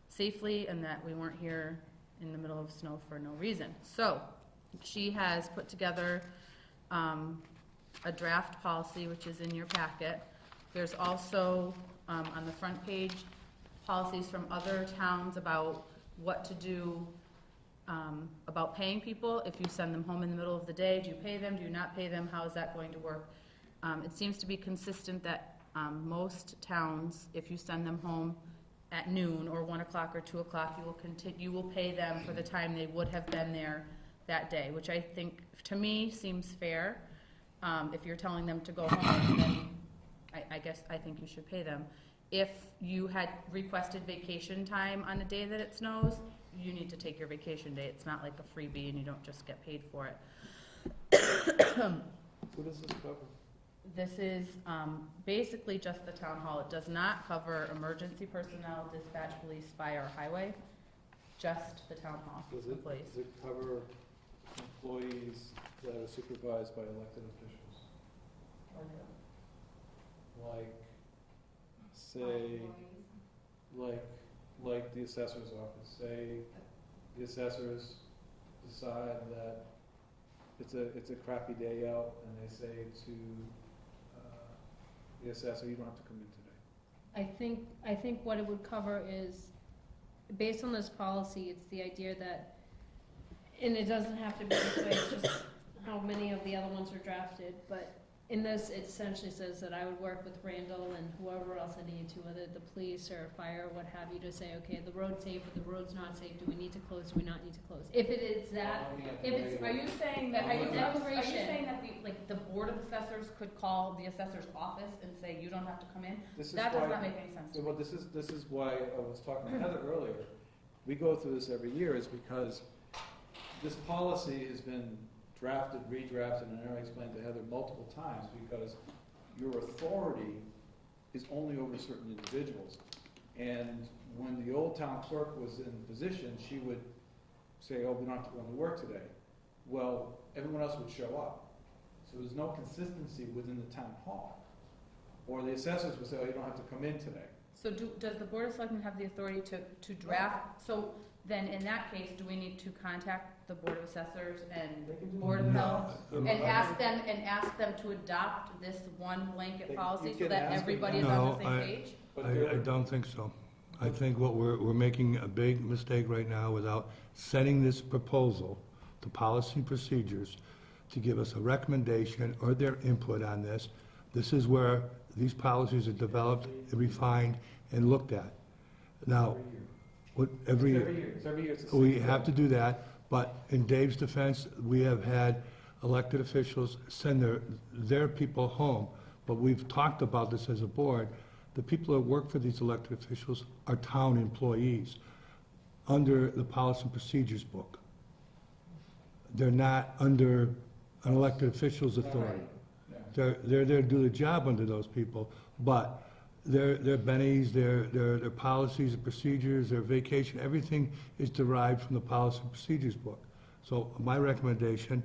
safely and that we weren't here in the middle of snow for no reason. So she has put together a draft policy, which is in your packet. There's also on the front page policies from other towns about what to do about paying people. If you send them home in the middle of the day, do you pay them? Do you not pay them? How is that going to work? It seems to be consistent that most towns, if you send them home at noon or 1 o'clock or 2 o'clock, you will pay them for the time they would have been there that day, which I think, to me, seems fair. If you're telling them to go home, then I think you should pay them. If you had requested vacation time on a day that it snows, you need to take your vacation day. It's not like a freebie and you don't just get paid for it. Who does this cover? This is basically just the town hall. It does not cover emergency personnel, dispatch, police, fire, or highway, just the town hall employees. Does it cover employees that are supervised by elected officials? Like, say, like the assessor's office, say the assessors decide that it's a crappy day out, and they say to the assessor, you don't have to come in today. I think what it would cover is, based on this policy, it's the idea that, and it doesn't have to be this way, it's just how many of the other ones are drafted, but in this, it essentially says that I would work with Randall and whoever else I need to, whether the police or fire or what have you, to say, okay, the road's safe or the road's not safe, do we need to close, do we not need to close? If it is that, if it's, Are you saying that, are you Declaration. saying that the board of assessors could call the assessor's office and say, you don't have to come in? That does not make any sense to me. Well, this is why I was talking to Heather earlier. We go through this every year, is because this policy has been drafted, redrafted, and I explained to Heather multiple times, because your authority is only over certain individuals. And when the old town clerk was in position, she would say, oh, we don't have to go into work today. Well, everyone else would show up. So there's no consistency within the town hall. Or the assessors would say, oh, you don't have to come in today. So does the Board of Selectmen have the authority to draft? So then, in that case, do we need to contact the Board of Assessors and Board of Health and ask them to adopt this one blanket You policy so can that ask them. everybody is No, on the same page? But I don't think so. I think what we're making a big mistake right now without sending this proposal to policy and procedures to give us a recommendation or their input on this. This is where these policies are developed, refined, and looked at. Now, what, every year? Every year it's the We same have to thing. do that, but in Dave's defense, we have had elected officials send their people home. But we've talked about this as a board. The people that work for these elected officials are town employees under the policy and procedures book. They're not under an elected official's authority. Yeah. They're there to do the job under those people, but their bennies, their policies and procedures, their vacation, everything is derived from the policy and procedures book. So my recommendation,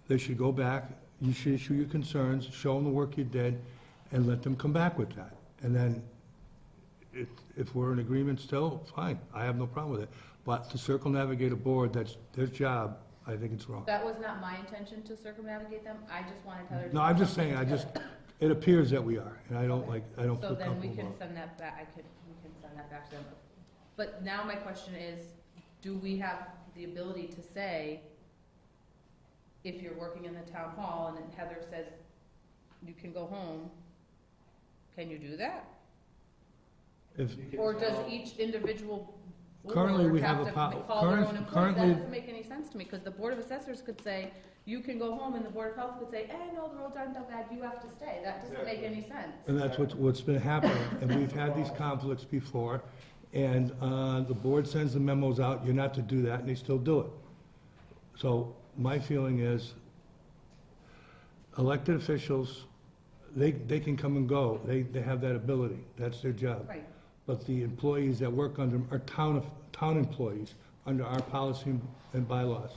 they should go back, you should issue your concerns, show them the work you did, and let them come back with that. And then, if we're in agreement still, fine, I have no problem with it. But to circumnavigate a board, that's their job, I think it's wrong. That was not my intention to circumnavigate them, I just wanted Heather to. No, I'm just saying, it appears that we are, and I don't feel So then we comfortable can about it. send that back, we can send that back to them. But now my question is, do we have the ability to say, if you're working in the town hall and then Heather says you can go home, can you do that? If, You can Or does tell- each individual Currently, we board have have a to po- call their current- own employees? currently- That doesn't make any sense to me, because the Board of Assessors could say, you can go home, and the Board of Health could say, no, the roads aren't that bad, you have to stay. That doesn't make any sense. and that's what's been happening, and we've had these conflicts before, and the board sends the memos out, you're not to do that, and they still do it. So my feeling is, elected officials, they can come and go, they have that ability, that's their job. Right. But the employees that work under them are town employees, under our policy and bylaws.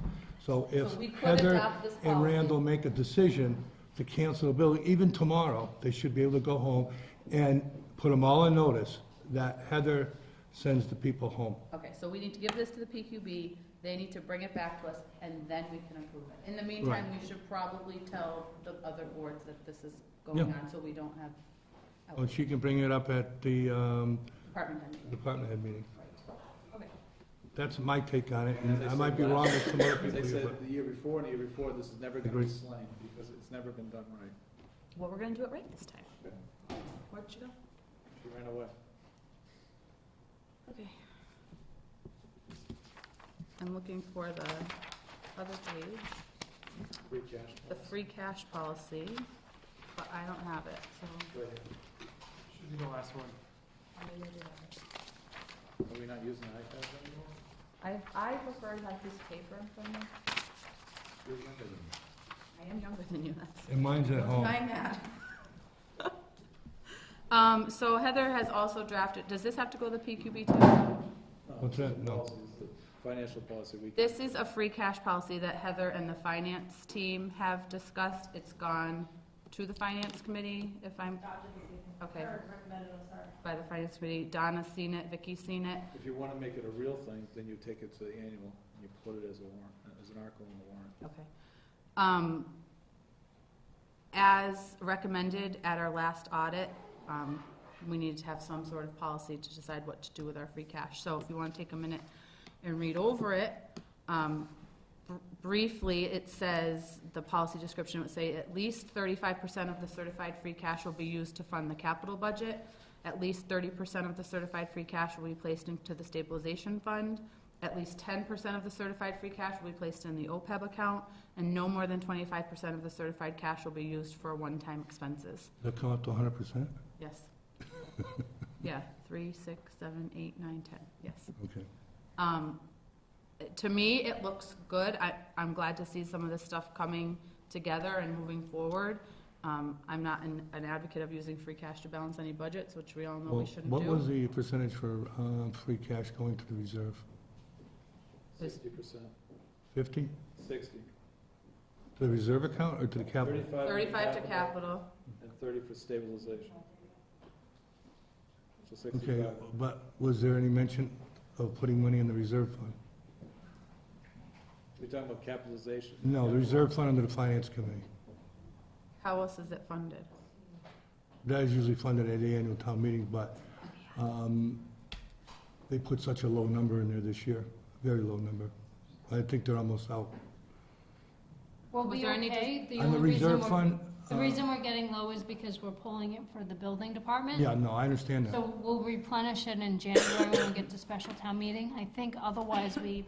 So if So we could Heather adopt this and policy. Randall make a decision to cancel a building, even tomorrow, they should be able to go home and put them all on notice that Heather sends the people home. Okay, so we need to give this to the PQB, they need to bring it back to us, and then we can approve it. In the meantime, we should probably tell the other boards that this is going Yeah. on, so we don't have Well, she can bring it up at the department head meeting. department head meeting. Okay. That's my take on it, And and as I I might said be wrong last- with some other As people I here, said, but the year before and the year before, this is never gonna Agreed. be slain, because it's never been done right. Well, we're gonna do it right this time. Okay. Where'd you go? She ran away. Okay. I'm looking for the other page, Free cash. the free cash policy, but I don't have it, so. Go ahead. Should be the last one. maybe I do have it. Are we not using iPads anymore? I prefer to have a piece of paper in front of me. You're younger than me. I am younger than you, that's. and mine's at home. I'm mad. So Heather has also drafted, does this have to go to the PQB too? No, What's that? No. policy is the Financial policy we. This is a free cash policy that Heather and the finance team have discussed. It's gone to the finance committee, if I'm, okay, by the finance committee. Donna's seen it, Vicky's seen it. If you wanna make it a real thing, then you take it to the annual, and you put it as a warrant, as an article in the warrant. Okay. As recommended at our last audit, we needed to have some sort of policy to decide what to do with our free cash. So if you want to take a minute and read over it, briefly, it says, the policy description would say, at least 35% of the certified free cash will be used to fund the capital budget. At least 30% of the certified free cash will be placed into the stabilization fund. At least 10% of the certified free cash will be placed in the OPEB account, and no more than 25% of the certified cash will be used for one-time expenses. Does that come up to 100%? Yes. Yeah, 3, 6, 7, 8, 9, 10, yes. Okay. To me, it looks good. I'm glad to see some of this stuff coming together and moving forward. I'm not an advocate of using free cash to balance any budgets, which we all know Well, we shouldn't what was do. the percentage for free cash going to the reserve? 60%, 50? 60. To the reserve account or to the capital? 35 to capital. And 30 for stabilization. So Okay, 65. but was there any mention of putting money in the reserve fund? We're talking about capitalization. No, the reserve fund under the finance committee. How else is it funded? That is usually funded at the annual town meeting, but they put such a low number in there this year, very low number. I think they're almost out. We'll Was be there any okay. The On the only reason reserve we're- fund, The reason we're getting low is because we're pulling it for the building department. Yeah, no, I understand that. So we'll replenish it in January when we get to special town meeting. I think otherwise we've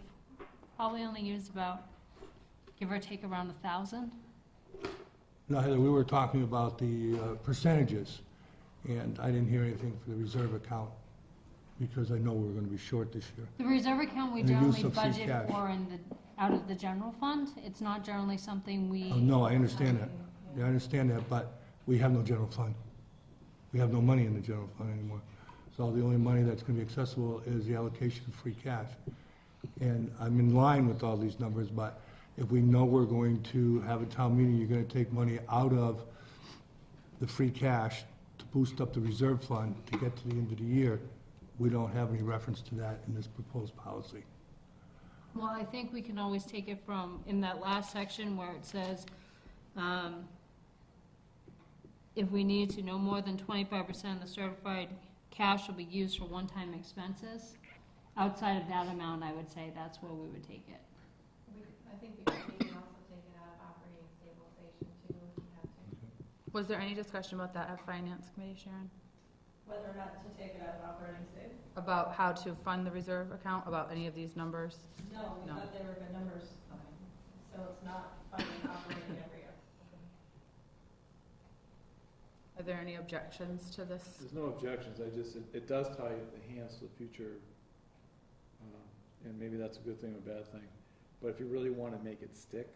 probably only used about, give or take, around 1,000. No, Heather, we were talking about the percentages, and I didn't hear anything for the reserve account, because I know we're gonna be short this year. The reserve account we And the use generally of free budget cash. for out of the general fund. It's not generally something we. Oh, no, I understand that. Yeah, I understand that, but we have no general fund. We have no money in the general fund anymore. So the only money that's gonna be accessible is the allocation of free cash. And I'm in line with all these numbers, but if we know we're going to have a town meeting, you're gonna take money out of the free cash to boost up the reserve fund to get to the end of the year, we don't have any reference to that in this proposed policy. Well, I think we can always take it from, in that last section where it says, if we need to, no more than 25% of the certified cash will be used for one-time expenses. Outside of that amount, I would say that's where we would take it. I think we can also take it out of operating stabilization too, if we have to. Was there any discussion about that at Finance Committee, Sharon? Whether or not to take it out of operating save? About how to fund the reserve account, about any of these numbers? No, we No. thought they were good numbers, so it's not funding operating every year. Are there any objections to this? There's no objections, it does tie the hands to the future, and maybe that's a good thing or a bad thing. But if you really want to make it stick,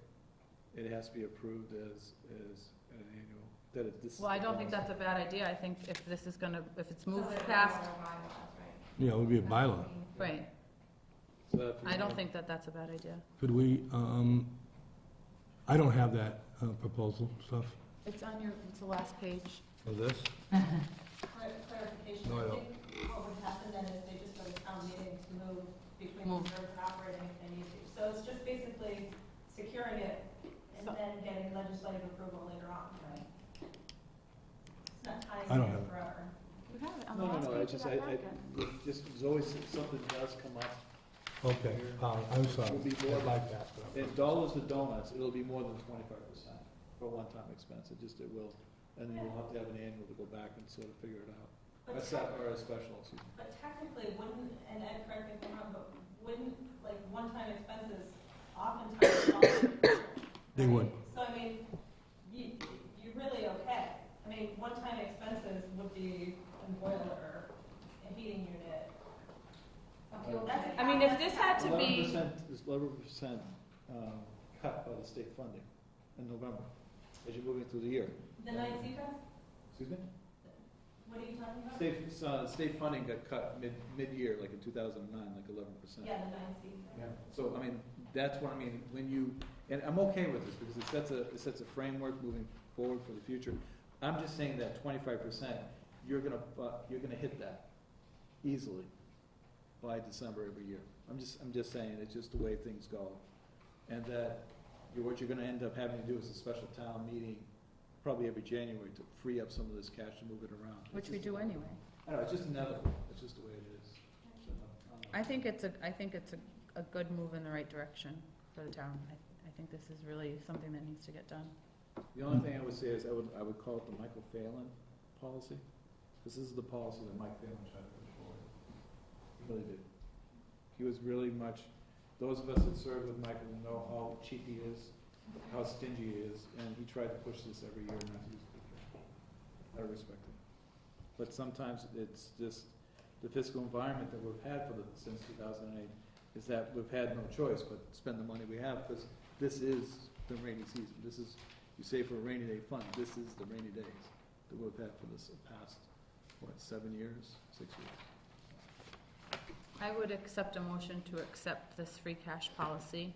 it has to be approved as an annual, that it, this. Well, I don't think that's a bad idea. I think if this is gonna, if it's moved So they're past, our bylaws, right? Yeah, it would be a bylaw. right, So that if you I don't want- think that that's a bad idea. Could we, I don't have that proposal stuff. It's on your, it's the last page. Of this? Clarification, No, I I don't. think what would happen then is they just go to town meeting to move between Move. reserve and operating if they need to. So it's just basically securing it and So- then getting legislative approval later on, right? It's not tying I don't it have in it. forever. You have it on No, the last no, page of that packet. there's always, something does come up, Okay, I'm sorry. It'll be more- I'd like that. but- in dollars to donuts, it'll be more than 25% for a one-time expense, it will. And then you'll have to have an annual to go back and sort of figure it out. But That's that, or a special, excuse me. But technically, wouldn't, and Ed, correct me if I'm wrong, but wouldn't, like, one-time expenses oftentimes fall into They would. So, I mean, you're really okay. I mean, one-time expenses would be a boiler, a heating unit. a fuel tank. I mean, if this had to be, 11% cut by the state funding in November, as you're moving through the year. The night seekers, Excuse me? what are you talking about? State funding got cut mid-year, like in 2009, like 11%. Yeah, the night seekers. Yeah. So, I mean, that's what I mean, when you, and I'm okay with this, because it sets a framework moving forward for the future. I'm just saying that 25%, you're gonna hit that easily by December every year. I'm just saying, it's just the way things go. And that, what you're gonna end up having to do is a special town meeting, probably every January, to free up some of this cash and move it around. which we do anyway. I don't know, it's just inevitable, it's just the way it is. So, I think it's a good move in the right direction for the town. I think this is really something that needs to get done. The only thing I would say is I would call it the Michael Phelan policy, because this is the policy that Mike Phelan tried to push forward. He really did. He was really much, those of us that served with Michael know how cheap he is, how stingy he is, and he tried to push this every year, and not to use it. I respect it. But sometimes it's just the fiscal environment that we've had since 2008 is that we've had no choice but spend the money we have, because this is the rainy season. This is, you save for a rainy day fund, this is the rainy days that we've had for this past, 7 years, 6 years. I would accept a motion to accept this free cash policy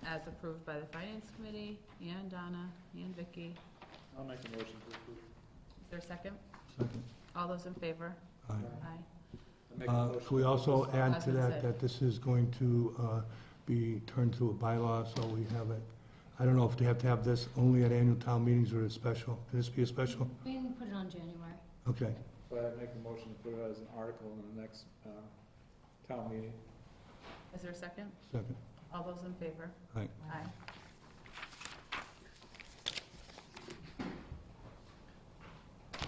as approved by the Finance Committee, and Donna, and Vicky. I'll make a motion to approve. Is there a second? Second. All those in favor? Aye. Aye. I make a motion Could we also to- add As to it that, said. that this is going to be turned to a bylaw, so we have it, I don't know if they have to have this only at annual town meetings or a special. Can this be a special? We can put it on January. Okay. So I make a motion to put it as an article in the next town meeting. Is there a second? Second. All those in favor? Aye. Aye.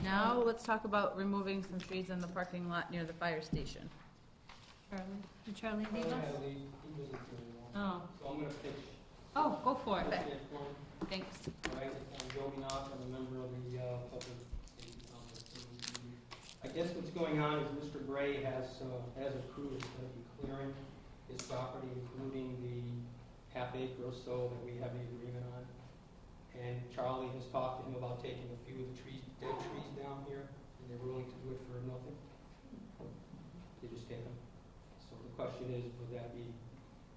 Now, let's talk about removing some trees in the parking lot near the fire station. Charlie, did Charlie leave us? He wasn't here Oh, anymore. So I'm gonna pitch. oh, go for it. pitch it for him. Thanks. All right, I'm Joe Benoit, I'm a member of the Public Safety Council. I guess what's going on is Mr. Gray has a crew that's going to be clearing his property, including the half acre or so that we have the agreement on. And Charlie has talked to him about taking a few of the trees, dead trees down here, and they're willing to do it for nothing. They just take them. So the question is, would that be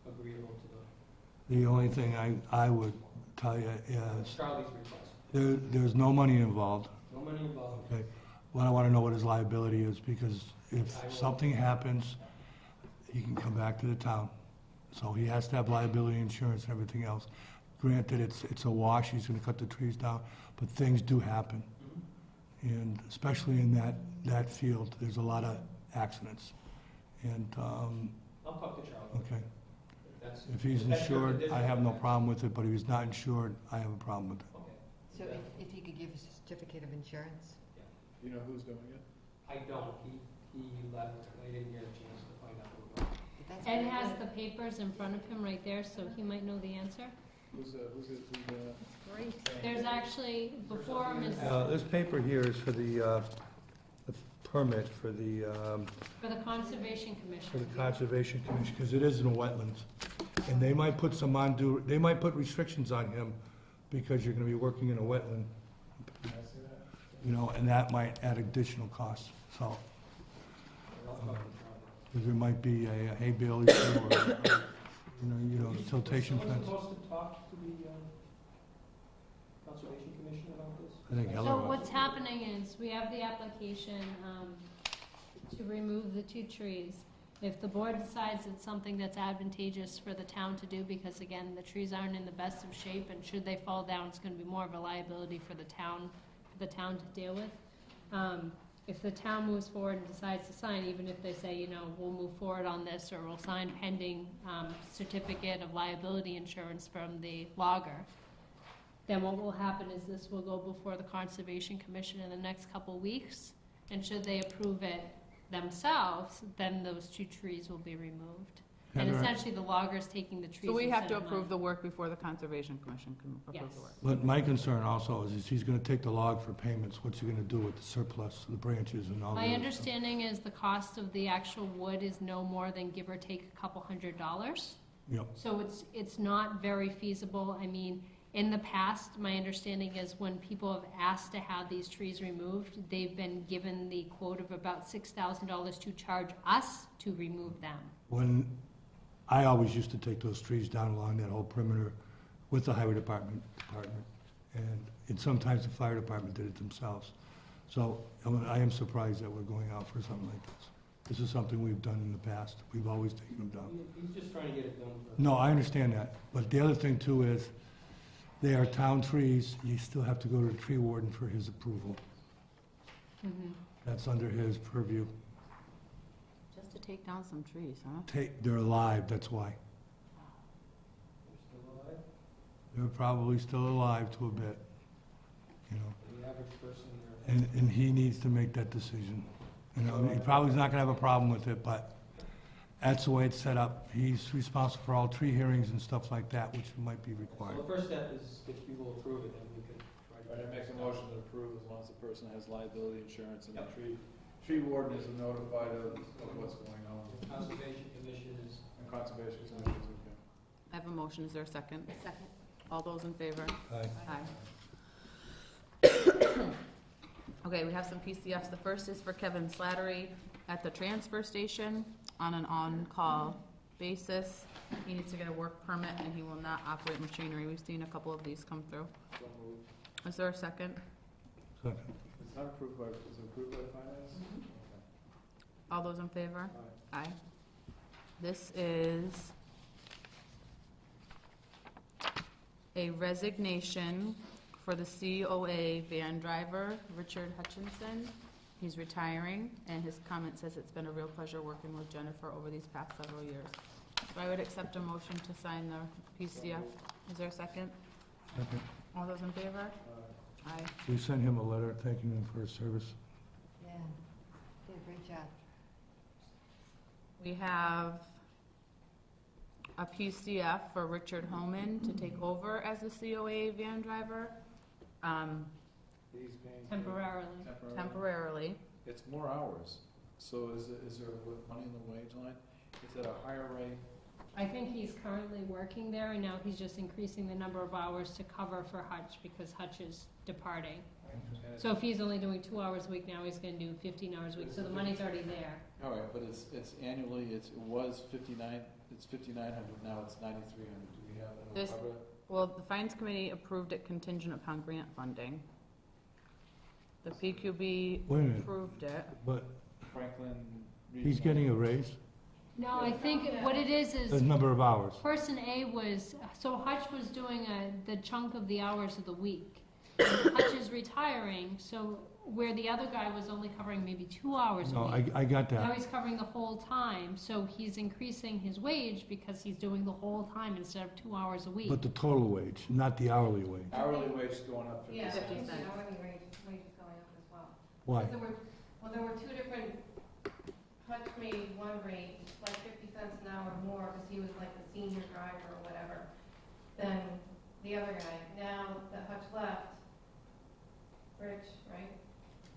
agreeable to The only thing I would tell you is, Charlie's request? there's no money involved, No money involved. okay? Well, I want to know what his liability is, because if something happens, he can come back to the town. So he has to have liability insurance and everything else. Granted, it's a wash, he's gonna cut the trees down, but things do happen. And especially in that field, there's a lot of accidents. And, I'll talk to Charlie. okay, That's, if he's insured, I have no problem with it, but if he's not insured, I have a problem with it. okay. So if you could give us a certificate of insurance? You know who's doing it? I don't. He left. I didn't get a chance to find out who it was. That's Ed very has good. the papers in front of him right there, so he might know the answer. Who's Great. There's actually, before him is, This paper here is for the permit for the for the Conservation Commission. Conservation Commission, because it is in wetlands. And they might put they might put restrictions on him because you're gonna be working in a wetland, you know, and that might add additional costs, so. There might be a hay bale issue or, you know, siltation Someone fence. supposed to talk to the Conservation Commission about this? I think Heller So was. what's happening is, we have the application to remove the 2 trees. If the board decides it's something that's advantageous for the town to do, because again, the trees aren't in the best of shape, and should they fall down, it's gonna be more of a liability for the town to deal with. If the town moves forward and decides to sign, even if they say, you know, we'll move forward on this, or we'll sign pending certificate of liability insurance from the logger, then what will happen is this will go before the Conservation Commission in the next couple weeks, and should they approve it themselves, then those 2 trees will be removed. And Heather, essentially, the logger's taking the trees. So we have to instead of approve mine. the work before the Conservation Commission can approve the Yes. work. But my concern also is he's gonna take the log for payments, what's he gonna do with the surplus, the branches and all that? My understanding is the cost of the actual wood is no more than, give or take, a couple $100. Yep. So it's not very feasible. I mean, in the past, my understanding is when people have asked to have these trees removed, they've been given the quote of about $6,000 to charge us to remove them. When, I always used to take those trees down along that whole perimeter with the highway department, and sometimes the fire department did it themselves. So I am surprised that we're going out for something like this. This is something we've done in the past. We've always taken them down. He's just trying to get it done for. No, I understand that, but the other thing too is, they are town trees, you still have to go to the tree warden for his approval. That's under his purview. Just to take down some trees, huh? They're alive, that's why. They're still alive? They're probably still alive to a bit, you know. The average person there. And he needs to make that decision. You know, he probably is not gonna have a problem with it, but that's the way it's set up. He's responsible for all tree hearings and stuff like that, which might be So required. the first step is if you will approve it, then we can try to. Right, it makes a motion to approve as long as the person has liability insurance and the tree warden is notified of what's going on. Conservation Commission is. And conservation commission is okay. I have a motion, is there a second? Second. All those in favor? Aye. Aye. Okay, we have some PCFs. The first is for Kevin Slattery at the transfer station on an on-call basis. He needs to get a work permit and he will not operate machinery. We've seen a couple of these come through. So moved. Is there a second? Second. It's not approved by, is it approved by finance? All those in favor? Aye. Aye. This is a resignation for the COA van driver, Richard Hutchinson. He's retiring, and his comment says it's been a real pleasure working with Jennifer over these past several years. So I would accept a motion to sign the PCF. Is there a second? Second. All those in favor? Aye. We sent him a letter thanking him for his service. Yeah, did a great job. We have a PCF for Richard Homan to take over as the COA van driver, He's paying. Temporarily. temporarily. It's more hours, so is there money in the wage line? Is it a higher rate? I think he's currently working there, and now he's just increasing the number of hours to cover for Hutch, because Hutch is departing. And So if he's only doing 2 hours a week, now he's gonna do 15 hours a week, so the money's already there. All right, but it's annually, it was 59, it's 5,900, now it's 9,300. Do we have it? This- Well, the Finance Committee approved it contingent upon grant funding. The PQB Wait a minute, approved it. but Franklin. he's Regional. getting a raise, No, I think what it is the number of hours. person A was, so Hutch was doing the chunk of the hours of the week. Hutch is retiring, so where the other guy was only covering maybe 2 hours a No, week. I got Now that. he's covering the whole time, so he's increasing his wage because he's doing the whole time instead of 2 hours a week. But the total wage, not the hourly wage. Hourly wage is going up 50 Yeah, I cents. think the hourly wage is going up as well. Why? There were two different, Hutch made one rate, like 50 cents an hour more, because he was like the senior driver or whatever, than the other guy. Now that Hutch left, Rich, right,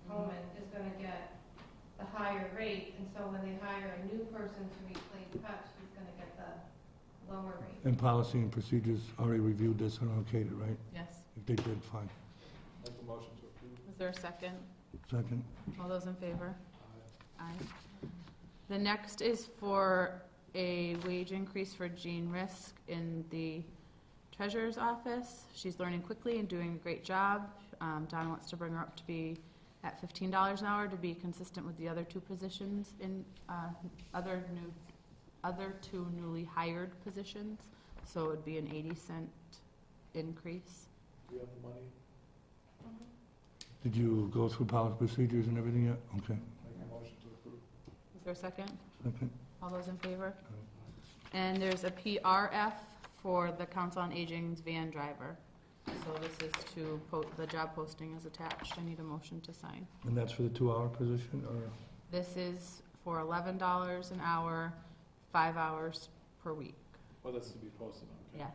Coleman is gonna get the higher rate, and so when they hire a new person to replace Hutch, he's gonna get the lower rate. And policy and procedures already reviewed this and okayed it, right? Yes. If they did, fine. Make the motion to approve. Is there a second? Second, All those in favor? Aye. The next is for a wage increase for Jean Risk in the treasurer's office. She's learning quickly and doing a great job. Don wants to bring her up to be at $15 an hour to be consistent with the other two positions in other two newly hired positions. So it would be an 80-cent increase. Do you have the money? did you go through policy procedures and everything yet? Okay, Make a motion to approve. Is there a second? second. All those in favor? And there's a PRF for the Council on Aging's van driver. So this is to, the job posting is attached. I need a motion to sign. And that's for the 2-hour position, or? This is for $11 an hour, 5 hours per week. Well, that's to be posted, okay. Yes,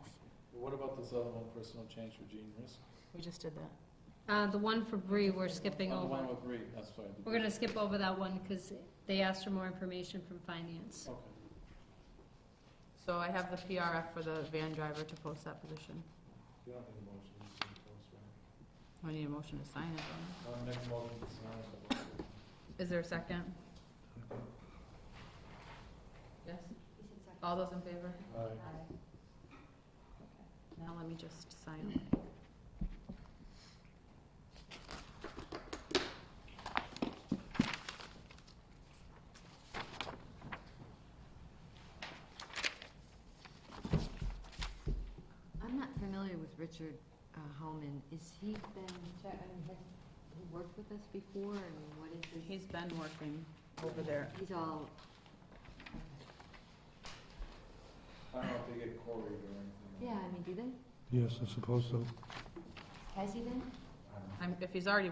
What about this other one, personal change for Gene Risk? we just did that. The one for Bree, we're skipping Oh, the over. one with Reed, that's fine. We're gonna skip over that one because they asked for more information from finance. Okay. So I have the PRF for the van driver to post that position. You don't need a motion, you just need to post, right? I need a motion to sign it, though. I'll make a motion to sign it. Is there a second? Yes? All those in favor? Aye. Okay. Now let me just sign away. I'm not familiar with Richard Homan. Is he has he worked with us before, and what is his? He's been working over there. He's all, I don't know if they get quarried or anything. yeah, I mean, do they? Yes, I suppose so. Has he been? If he's already